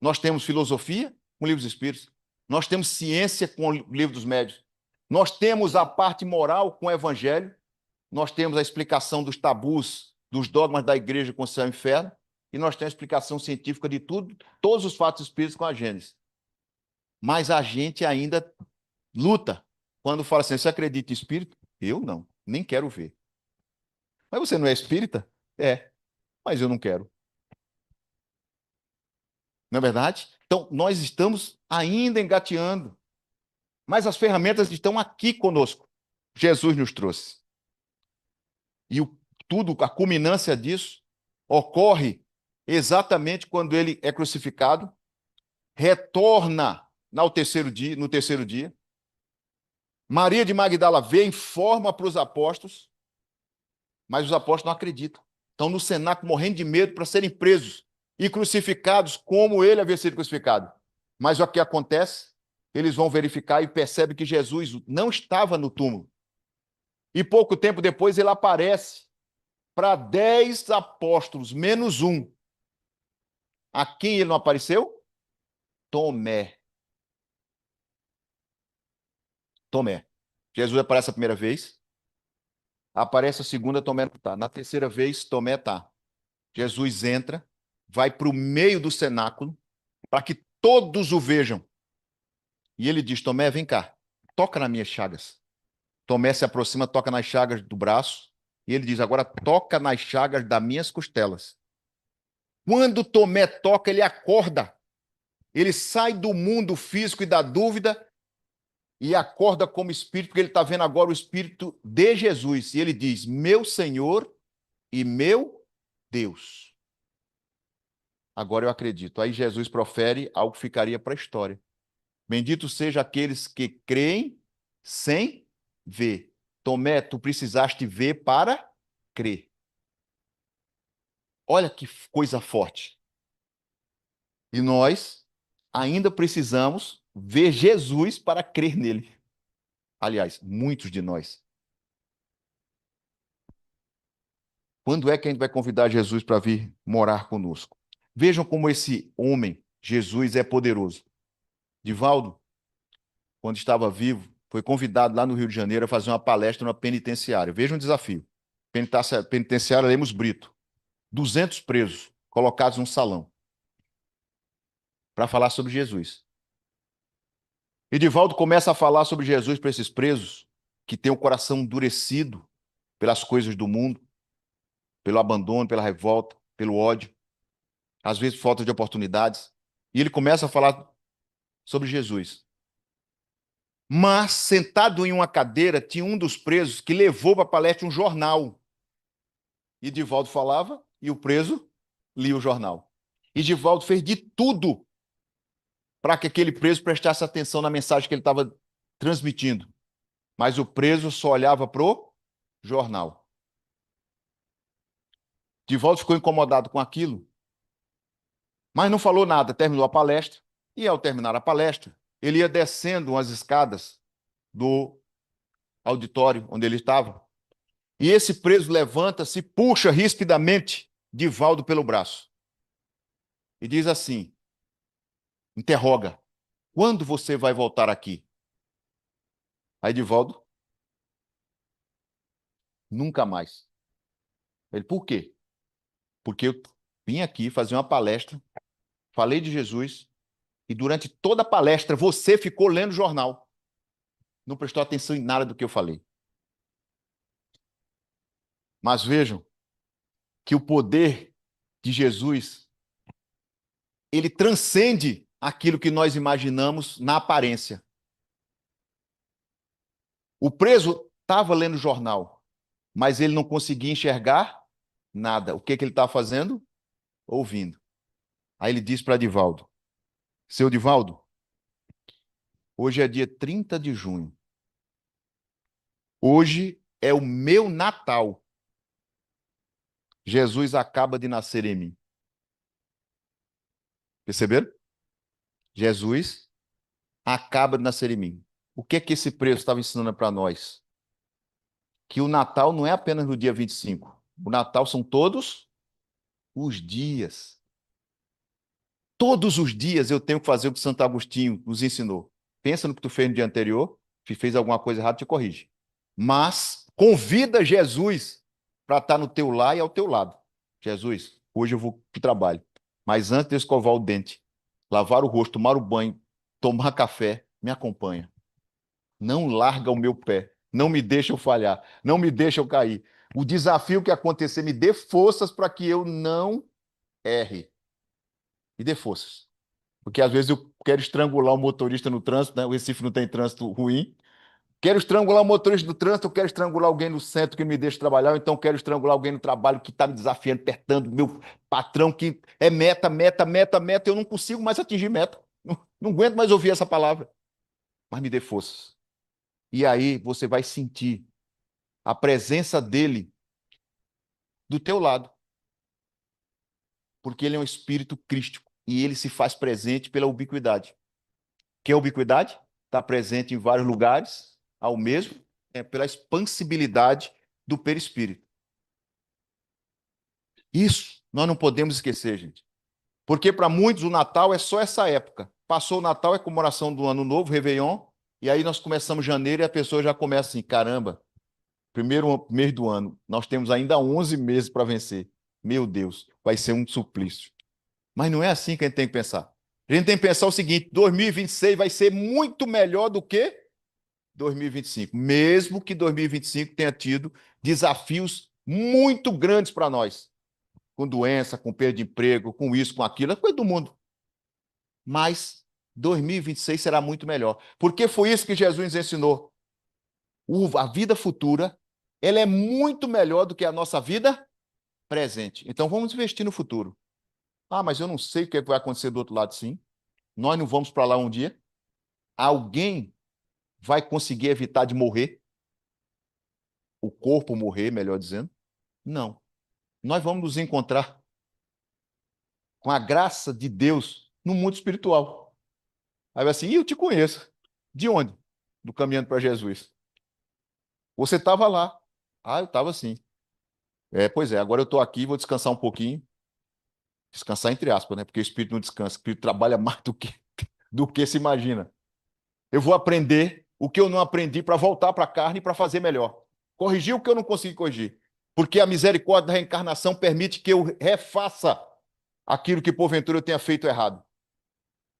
Nós temos filosofia com o livro dos espíritos, nós temos ciência com o livro dos médiuns, nós temos a parte moral com o evangelho, nós temos a explicação dos tabus, dos dogmas da igreja com o céu e o inferno, e nós temos a explicação científica de tudo, todos os fatos espíritos com a Gênesis. Mas a gente ainda luta quando fala assim, você acredita em espírito? Eu não, nem quero ver. Mas você não é espírita? É, mas eu não quero. Não é verdade? Então, nós estamos ainda engateando, mas as ferramentas estão aqui conosco. Jesus nos trouxe. E tudo, a culminância disso, ocorre exatamente quando ele é crucificado, retorna no terceiro dia. Maria de Magdala vê, informa para os apóstolos, mas os apóstolos não acreditam. Estão no cenáculo morrendo de medo para serem presos e crucificados como ele havia sido crucificado. Mas o que acontece? Eles vão verificar e percebem que Jesus não estava no túmulo. E pouco tempo depois ele aparece para 10 apóstolos, menos um. A quem ele não apareceu? Tomé. Tomé. Jesus aparece a primeira vez, aparece a segunda, Tomé não está. Na terceira vez, Tomé está. Jesus entra, vai para o meio do cenáculo, para que todos o vejam. E ele diz, Tomé, vem cá, toca nas minhas chagas. Tomé se aproxima, toca nas chagas do braço, e ele diz, agora toca nas chagas das minhas costelas. Quando Tomé toca, ele acorda. Ele sai do mundo físico e da dúvida e acorda como espírito, porque ele está vendo agora o espírito de Jesus. E ele diz, meu Senhor e meu Deus. Agora eu acredito. Aí Jesus profere algo que ficaria para a história. Bendito seja aqueles que creem sem ver. Tomé, tu precisaste ver para crer. Olha que coisa forte. E nós ainda precisamos ver Jesus para crer nele. Aliás, muitos de nós. Quando é que a gente vai convidar Jesus para vir morar conosco? Vejam como esse homem, Jesus, é poderoso. Divaldo, quando estava vivo, foi convidado lá no Rio de Janeiro a fazer uma palestra numa penitenciária. Veja um desafio. Penitenciária Lemos Brito. 200 presos colocados num salão para falar sobre Jesus. E Divaldo começa a falar sobre Jesus para esses presos que têm o coração endurecido pelas coisas do mundo, pelo abandono, pela revolta, pelo ódio, às vezes falta de oportunidades. E ele começa a falar sobre Jesus. Mas, sentado em uma cadeira, tinha um dos presos que levou para a palestra um jornal. E Divaldo falava e o preso lia o jornal. E Divaldo fez de tudo para que aquele preso prestasse atenção na mensagem que ele estava transmitindo. Mas o preso só olhava para o jornal. Divaldo ficou incomodado com aquilo, mas não falou nada, terminou a palestra, e ao terminar a palestra, ele ia descendo umas escadas do auditório onde ele estava, e esse preso levanta-se, puxa rispidamente Divaldo pelo braço, e diz assim, interroga, quando você vai voltar aqui? Aí Divaldo, nunca mais. Ele, por quê? Porque eu vim aqui fazer uma palestra, falei de Jesus, e durante toda a palestra você ficou lendo o jornal. Não prestou atenção em nada do que eu falei. Mas vejam que o poder de Jesus, ele transcende aquilo que nós imaginamos na aparência. O preso estava lendo o jornal, mas ele não conseguia enxergar nada. O que ele estava fazendo? Ouvindo. Aí ele disse para Divaldo: seu Divaldo, hoje é dia 30 de junho. Hoje é o meu Natal. Jesus acaba de nascer em mim. Perceberam? Jesus acaba de nascer em mim. O que é que esse preço estava ensinando para nós? Que o Natal não é apenas no dia 25. O Natal são todos os dias. Todos os dias eu tenho que fazer o que Santo Agostinho nos ensinou. Pensa no que tu fez no dia anterior, se fez alguma coisa errada, te corrige. Mas convida Jesus para estar no teu lar e ao teu lado. Jesus, hoje eu vou para o trabalho, mas antes de escovar o dente, lavar o rosto, tomar o banho, tomar café, me acompanha. Não larga o meu pé, não me deixa eu falhar, não me deixa eu cair. O desafio que acontecer, me dê forças para que eu não erre. Me dê forças. Porque às vezes eu quero estrangular o motorista no trânsito, né? O Recife não tem trânsito ruim. Quero estrangular o motorista do trânsito, eu quero estrangular alguém no centro que me deixa trabalhar, ou então quero estrangular alguém no trabalho que está me desafiando, apertando, meu patrão que é meta, meta, meta, meta, eu não consigo mais atingir meta. Não aguento mais ouvir essa palavra. Mas me dê forças. E aí você vai sentir a presença dele do teu lado. Porque ele é um espírito crístico e ele se faz presente pela ubiquidade. Que é a ubiquidade? Está presente em vários lugares, ao mesmo, pela expansibilidade do perispírito. Isso nós não podemos esquecer, gente. Porque para muitos o Natal é só essa época. Passou o Natal, é comemoração do Ano Novo, Réveillon, e aí nós começamos janeiro e a pessoa já começa assim, caramba, primeiro mês do ano, nós temos ainda 11 meses para vencer. Meu Deus, vai ser um suplício. Mas não é assim que a gente tem que pensar. A gente tem que pensar o seguinte: 2026 vai ser muito melhor do que 2025, mesmo que 2025 tenha tido desafios muito grandes para nós, com doença, com perda de emprego, com isso, com aquilo, é coisa do mundo. Mas 2026 será muito melhor, porque foi isso que Jesus nos ensinou. A vida futura, ela é muito melhor do que a nossa vida presente. Então vamos investir no futuro. Ah, mas eu não sei o que vai acontecer do outro lado, sim. Nós não vamos para lá um dia. Alguém vai conseguir evitar de morrer? O corpo morrer, melhor dizendo? Não. Nós vamos nos encontrar com a graça de Deus no mundo espiritual. Aí vai assim, eu te conheço. De onde? Do caminhando para Jesus. Você estava lá. Ah, eu estava sim. Pois é, agora eu estou aqui, vou descansar um pouquinho. Descansar entre aspas, né? Porque o espírito não descansa, o espírito trabalha mais do que se imagina. Eu vou aprender o que eu não aprendi para voltar para a carne e para fazer melhor. Corrigir o que eu não consegui corrigir. Porque a misericórdia da reencarnação permite que eu refaça aquilo que porventura eu tenha feito errado.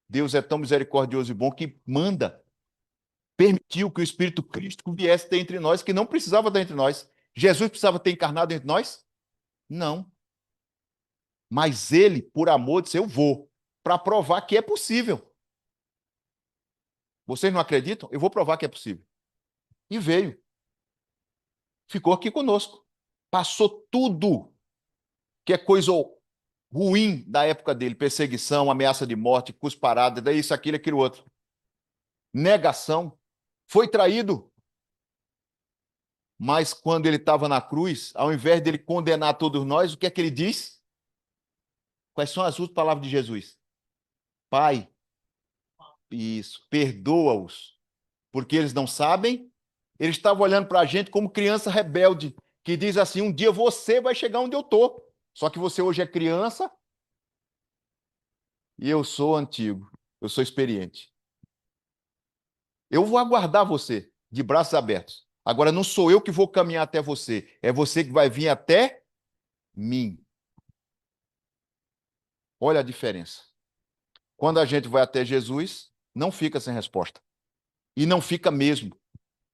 Deus é tão misericordioso e bom que permitiu que o Espírito Cristo viesse ter entre nós, que não precisava ter entre nós. Jesus precisava ter encarnado entre nós? Não. Mas ele, por amor, disse: eu vou, para provar que é possível. Vocês não acreditam? Eu vou provar que é possível. E veio. Ficou aqui conosco. Passou tudo que é coisa ruim da época dele: perseguição, ameaça de morte, cusparada, daí isso, aquilo outro. Negação. Foi traído. Mas quando ele estava na cruz, ao invés dele condenar todos nós, o que é que ele diz? Quais são as últimas palavras de Jesus? Pai, isso, perdoa-os, porque eles não sabem. Ele estava olhando para a gente como criança rebelde, que diz assim: um dia você vai chegar onde eu estou. Só que você hoje é criança e eu sou antigo, eu sou experiente. Eu vou aguardar você de braços abertos. Agora não sou eu que vou caminhar até você, é você que vai vir até mim. Olha a diferença. Quando a gente vai até Jesus, não fica sem resposta. E não fica mesmo.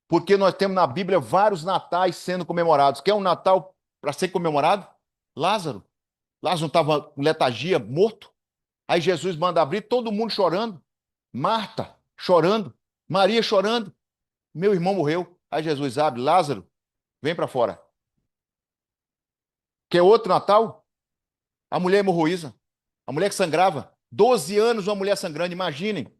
Porque nós temos na Bíblia vários natais sendo comemorados. Quer um Natal para ser comemorado? Lázaro. Lázaro não estava com letargia, morto? Aí Jesus manda abrir, todo mundo chorando. Marta chorando. Maria chorando. Meu irmão morreu. Aí Jesus abre: Lázaro, vem para fora. Quer outro Natal? A mulher hemorroísa. A mulher que sangrava. 12 anos uma mulher sangrando, imaginem.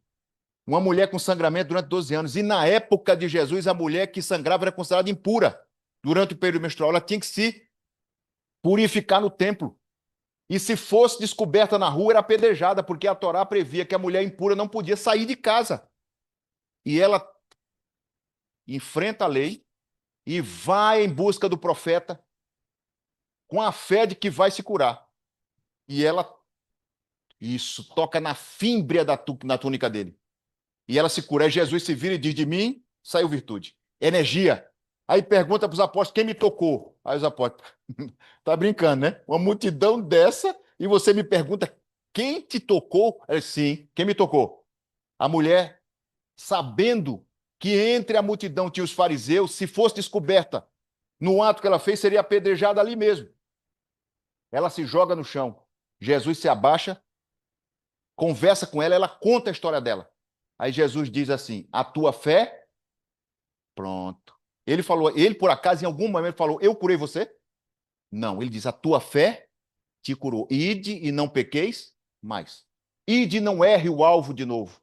Uma mulher com sangramento durante 12 anos. E na época de Jesus, a mulher que sangrava era considerada impura. Durante o período menstrual, ela tinha que se purificar no templo. E se fosse descoberta na rua, era apedrejada, porque a Torá previa que a mulher impura não podia sair de casa. E ela enfrenta a lei e vai em busca do profeta com a fé de que vai se curar. E ela, isso, toca na fímbria na túnica dele. E ela se cura. Aí Jesus se vira e diz: de mim saiu virtude, energia. Aí pergunta para os apóstolos: quem me tocou? Aí os apóstolos: tá brincando, né? Uma multidão dessa e você me pergunta quem te tocou? Ele: sim, quem me tocou? A mulher, sabendo que entre a multidão tinha os fariseus, se fosse descoberta no ato que ela fez, seria apedrejada ali mesmo. Ela se joga no chão. Jesus se abaixa, conversa com ela, ela conta a história dela. Aí Jesus diz assim: a tua fé, pronto. Ele falou, ele por acaso em algum momento falou: eu curei você? Não, ele diz: a tua fé te curou. Ide e não pequeis mais. Ide e não erre o alvo de novo.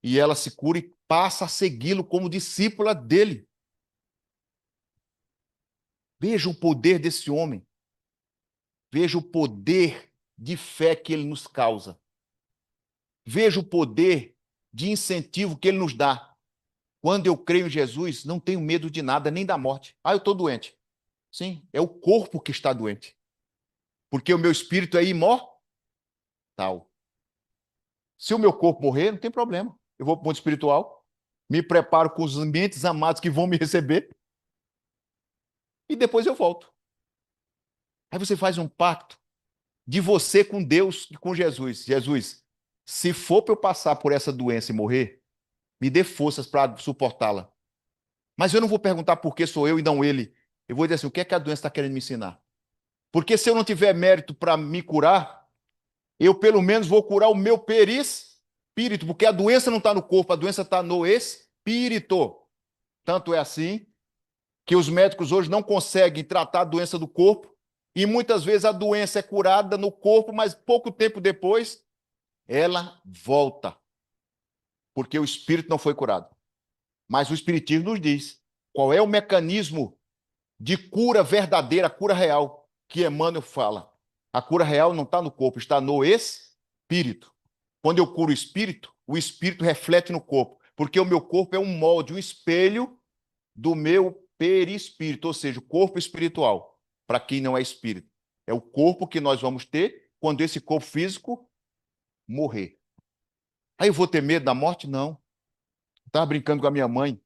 E ela se cura e passa a segui-lo como discípula dele. Veja o poder desse homem. Veja o poder de fé que ele nos causa. Veja o poder de incentivo que ele nos dá. Quando eu creio em Jesus, não tenho medo de nada, nem da morte. Ah, eu estou doente. Sim, é o corpo que está doente. Porque o meu espírito é imortal. Se o meu corpo morrer, não tem problema. Eu vou para o mundo espiritual, me preparo com os ambientes amados que vão me receber e depois eu volto. Aí você faz um pacto de você com Deus e com Jesus. Jesus, se for para eu passar por essa doença e morrer, me dê forças para suportá-la. Mas eu não vou perguntar por que sou eu e não ele. Eu vou dizer assim: o que é que a doença está querendo me ensinar? Porque se eu não tiver mérito para me curar, eu pelo menos vou curar o meu perispírito, porque a doença não está no corpo, a doença está no espírito. Tanto é assim que os médicos hoje não conseguem tratar a doença do corpo, e muitas vezes a doença é curada no corpo, mas pouco tempo depois ela volta, porque o espírito não foi curado. Mas o espiritismo nos diz qual é o mecanismo de cura verdadeira, cura real, que Emmanuel fala. A cura real não está no corpo, está no espírito. Quando eu curo o espírito reflete no corpo, porque o meu corpo é um molde, um espelho do meu perispírito, ou seja, o corpo espiritual, para quem não é espírito. É o corpo que nós vamos ter quando esse corpo físico morrer. Aí eu vou ter medo da morte? Não. Estava brincando com a minha mãe.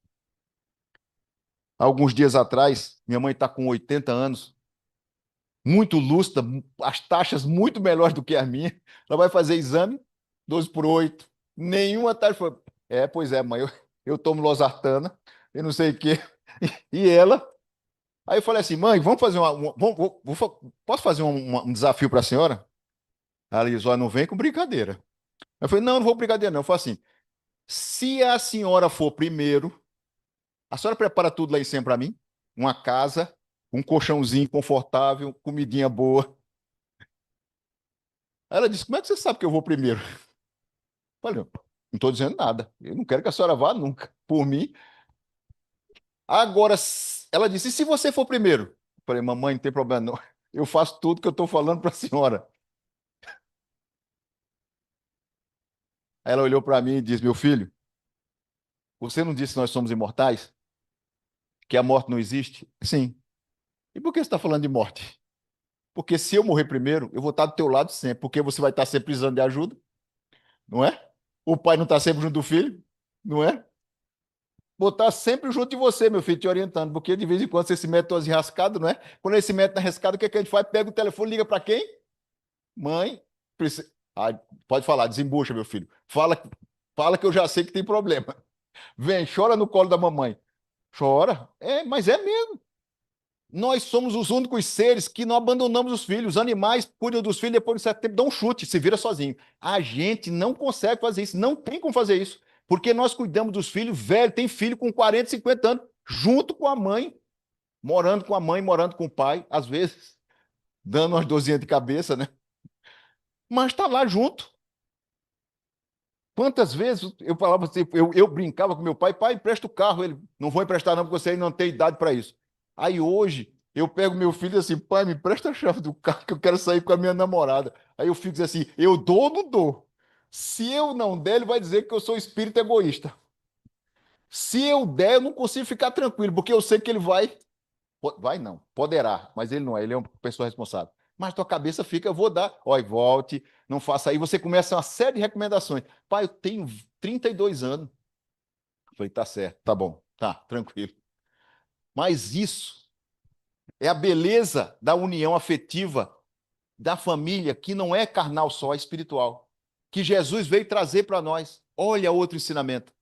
Alguns dias atrás, minha mãe está com 80 anos, muito lúcida, as taxas muito melhores do que as minhas. Ela vai fazer exame, 12/8. Nenhuma taxa foi. É, pois é, mãe, eu tomo losartana, eu não sei o quê. E ela. Aí eu falei assim: mãe, vamos fazer posso fazer um desafio para a senhora? Ela disse: olha, não vem com brincadeira. Eu falei: não, não vou brincadeira, não. Eu falei assim: se a senhora for primeiro, a senhora prepara tudo lá em cima para mim? Uma casa, um colchãozinho confortável, comidinha boa. Aí ela disse: como é que você sabe que eu vou primeiro? Eu falei: não estou dizendo nada. Eu não quero que a senhora vá nunca. Por mim. Agora, ela disse: e se você for primeiro? Eu falei: mamãe, não tem problema não. Eu faço tudo que eu estou falando para a senhora. Aí ela olhou para mim e disse: meu filho, você não disse que nós somos imortais? Que a morte não existe? Sim. E por que você está falando de morte? Porque se eu morrer primeiro, eu vou estar do teu lado sempre, porque você vai estar sempre precisando de ajuda, não é? O pai não está sempre junto do filho, não é? Vou estar sempre junto de você, meu filho, te orientando, porque de vez em quando você se mete todas enrascadas, não é? Quando ele se mete na rascada, o que é que a gente faz? Pega o telefone, liga para quem? Mãe, pode falar, desembucha, meu filho. Fala que eu já sei que tem problema. Vem, chora no colo da mamãe. Chora? É, mas é mesmo. Nós somos os únicos seres que não abandonamos os filhos. Os animais cuidam dos filhos, depois de certo tempo dão um chute, se vira sozinho. A gente não consegue fazer isso, não tem como fazer isso. Porque nós cuidamos dos filhos velhos, tem filho com 40, 50 anos, junto com a mãe, morando com o pai, às vezes, dando umas dorzinhas de cabeça, né? mas está lá junto. Quantas vezes eu falava assim, eu brincava com meu pai, pai, empresta o carro. Ele, não vou emprestar não, porque você ainda não tem idade para isso. Aí hoje, eu pego meu filho assim, pai, me empresta a chave do carro que eu quero sair com a minha namorada. Aí eu fico assim, eu dou ou não dou? Se eu não der, ele vai dizer que eu sou espírito egoísta. Se eu der, eu não consigo ficar tranquilo, porque eu sei que ele vai. Vai não, poderá, mas ele não é, ele é uma pessoa responsável. Mas tua cabeça fica, eu vou dar, olha, volte, não faça aí. Você começa uma série de recomendações. Pai, eu tenho 32 anos. Eu falei, tá certo, tá bom, tá, tranquilo. Mas isso é a beleza da união afetiva da família, que não é carnal só, é espiritual. Que Jesus veio trazer para nós. Olha outro ensinamento.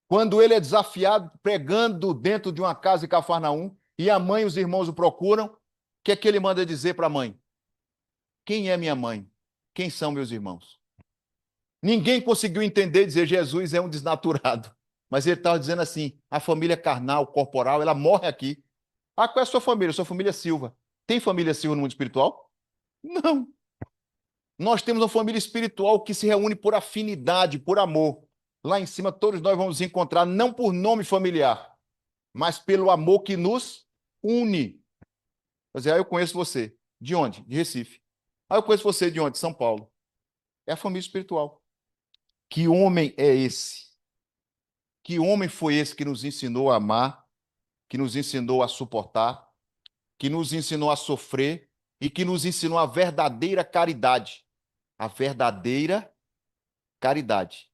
Quando ele é desafiado pregando dentro de uma casa em Cafarnaum, e a mãe e os irmãos o procuram, o que é que ele manda dizer para a mãe? Quem é minha mãe? Quem são meus irmãos? Ninguém conseguiu entender dizer Jesus é um desnaturado. Mas ele estava dizendo assim: a família carnal, corporal, ela morre aqui. Ah, qual é a sua família? Sua família Silva. Tem família Silva no mundo espiritual? Não. Nós temos uma família espiritual que se reúne por afinidade, por amor. Lá em cima, todos nós vamos encontrar, não por nome familiar, mas pelo amor que nos une. Quer dizer, eu conheço você. De onde? De Recife. Eu conheço você de onde? São Paulo. É a família espiritual. Que homem é esse? Que homem foi esse que nos ensinou a amar, que nos ensinou a suportar, que nos ensinou a sofrer e que nos ensinou a verdadeira caridade? A verdadeira caridade.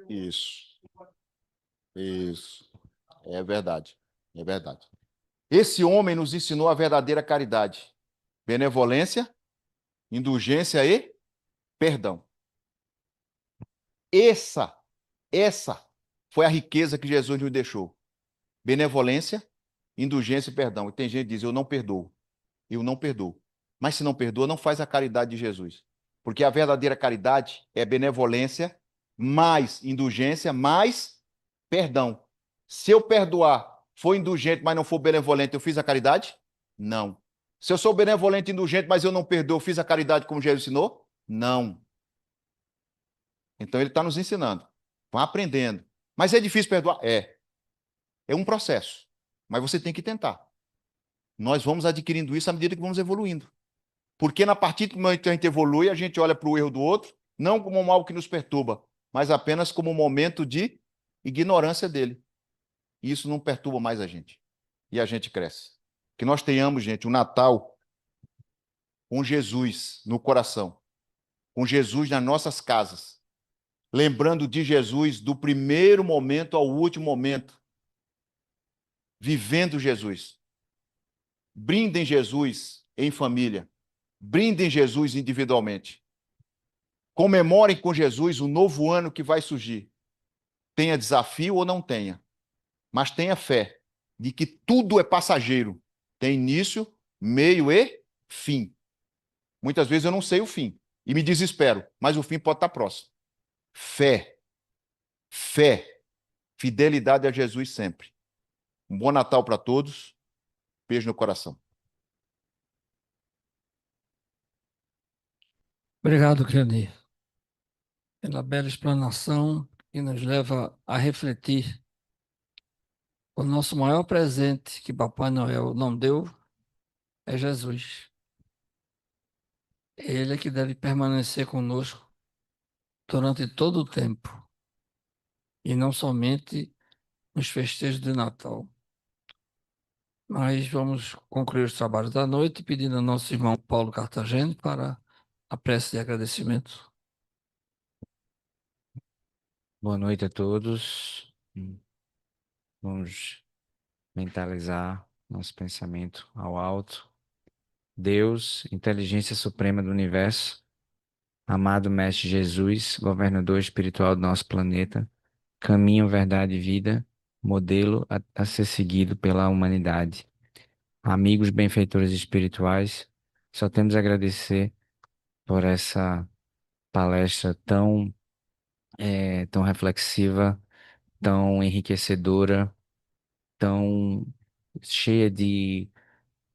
Isso, isso. É verdade. É verdade. Esse homem nos ensinou a verdadeira caridade, benevolência, indulgência e perdão. Essa, essa foi a riqueza que Jesus nos deixou. Benevolência, indulgência e perdão. E tem gente que diz, eu não perdoo. Eu não perdoo. Mas se não perdoa, não faz a caridade de Jesus. Porque a verdadeira caridade é benevolência, mais indulgência, mais perdão. Se eu perdoar, for indulgente, mas não for benevolente, eu fiz a caridade? Não. Se eu sou benevolente e indulgente, mas eu não perdoo, eu fiz a caridade como Jesus ensinou? Não. Então ele está nos ensinando. Vão aprendendo. Mas é difícil perdoar? É. É um processo. Mas você tem que tentar. Nós vamos adquirindo isso à medida que vamos evoluindo. Porque na partir do momento que a gente evolui, a gente olha para o erro do outro, não como um algo que nos perturba, mas apenas como um momento de ignorância dele. E isso não perturba mais a gente. E a gente cresce. Que nós tenhamos, gente, um Natal com Jesus no coração, com Jesus nas nossas casas, lembrando de Jesus do primeiro momento ao último momento, vivendo Jesus. Brindem Jesus em família, brindem Jesus individualmente. Comemorem com Jesus o novo ano que vai surgir. Tenha desafio ou não tenha, mas tenha fé de que tudo é passageiro. Tem início, meio e fim. Muitas vezes eu não sei o fim e me desespero, mas o fim pode estar próximo. Fé, fé, fidelidade a Jesus sempre. Um bom Natal para todos. Beijo no coração. Obrigado, Cleonir, pela bela explanação que nos leva a refletir. O nosso maior presente que Papai Noel não deu é Jesus. Ele é que deve permanecer conosco durante todo o tempo, e não somente nos festejos de Natal. Mas vamos concluir os trabalhos da noite pedindo ao nosso irmão Paulo Cartagena para a prece de agradecimento. Boa noite a todos. Vamos mentalizar nosso pensamento ao alto. Deus, inteligência suprema do universo, amado Mestre Jesus, governador espiritual do nosso planeta, caminho, verdade e vida, modelo a ser seguido pela humanidade. Amigos benfeitores espirituais, só temos a agradecer por essa palestra tão reflexiva, tão enriquecedora, tão cheia de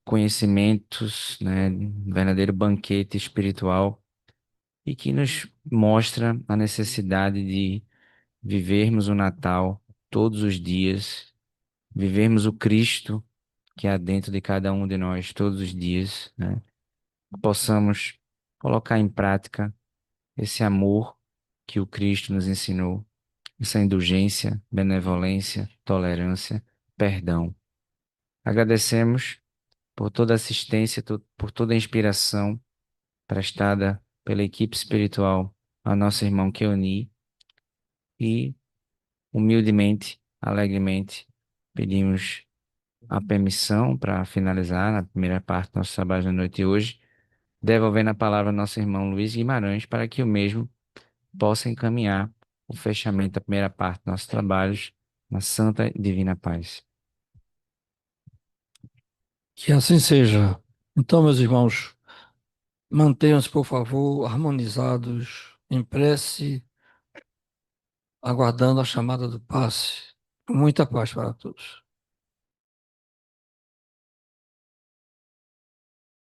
conhecimentos, né? Um verdadeiro banquete espiritual e que nos mostra a necessidade de vivermos o Natal todos os dias, vivermos o Cristo que há dentro de cada um de nós todos os dias, né? Possamos colocar em prática esse amor que o Cristo nos ensinou, essa indulgência, benevolência, tolerância, perdão. Agradecemos por toda a assistência, por toda a inspiração prestada pela equipe espiritual ao nosso irmão Keoni e, humildemente, alegremente, pedimos a permissão para finalizar a primeira parte do nosso trabalho da noite de hoje, devolvendo a palavra ao nosso irmão Luiz Guimarães para que o mesmo possa encaminhar o fechamento da primeira parte dos nossos trabalhos na santa e divina paz. Que assim seja. Então, meus irmãos, mantenham-se, por favor, harmonizados em prece, aguardando a chamada do passe. Muita paz para todos.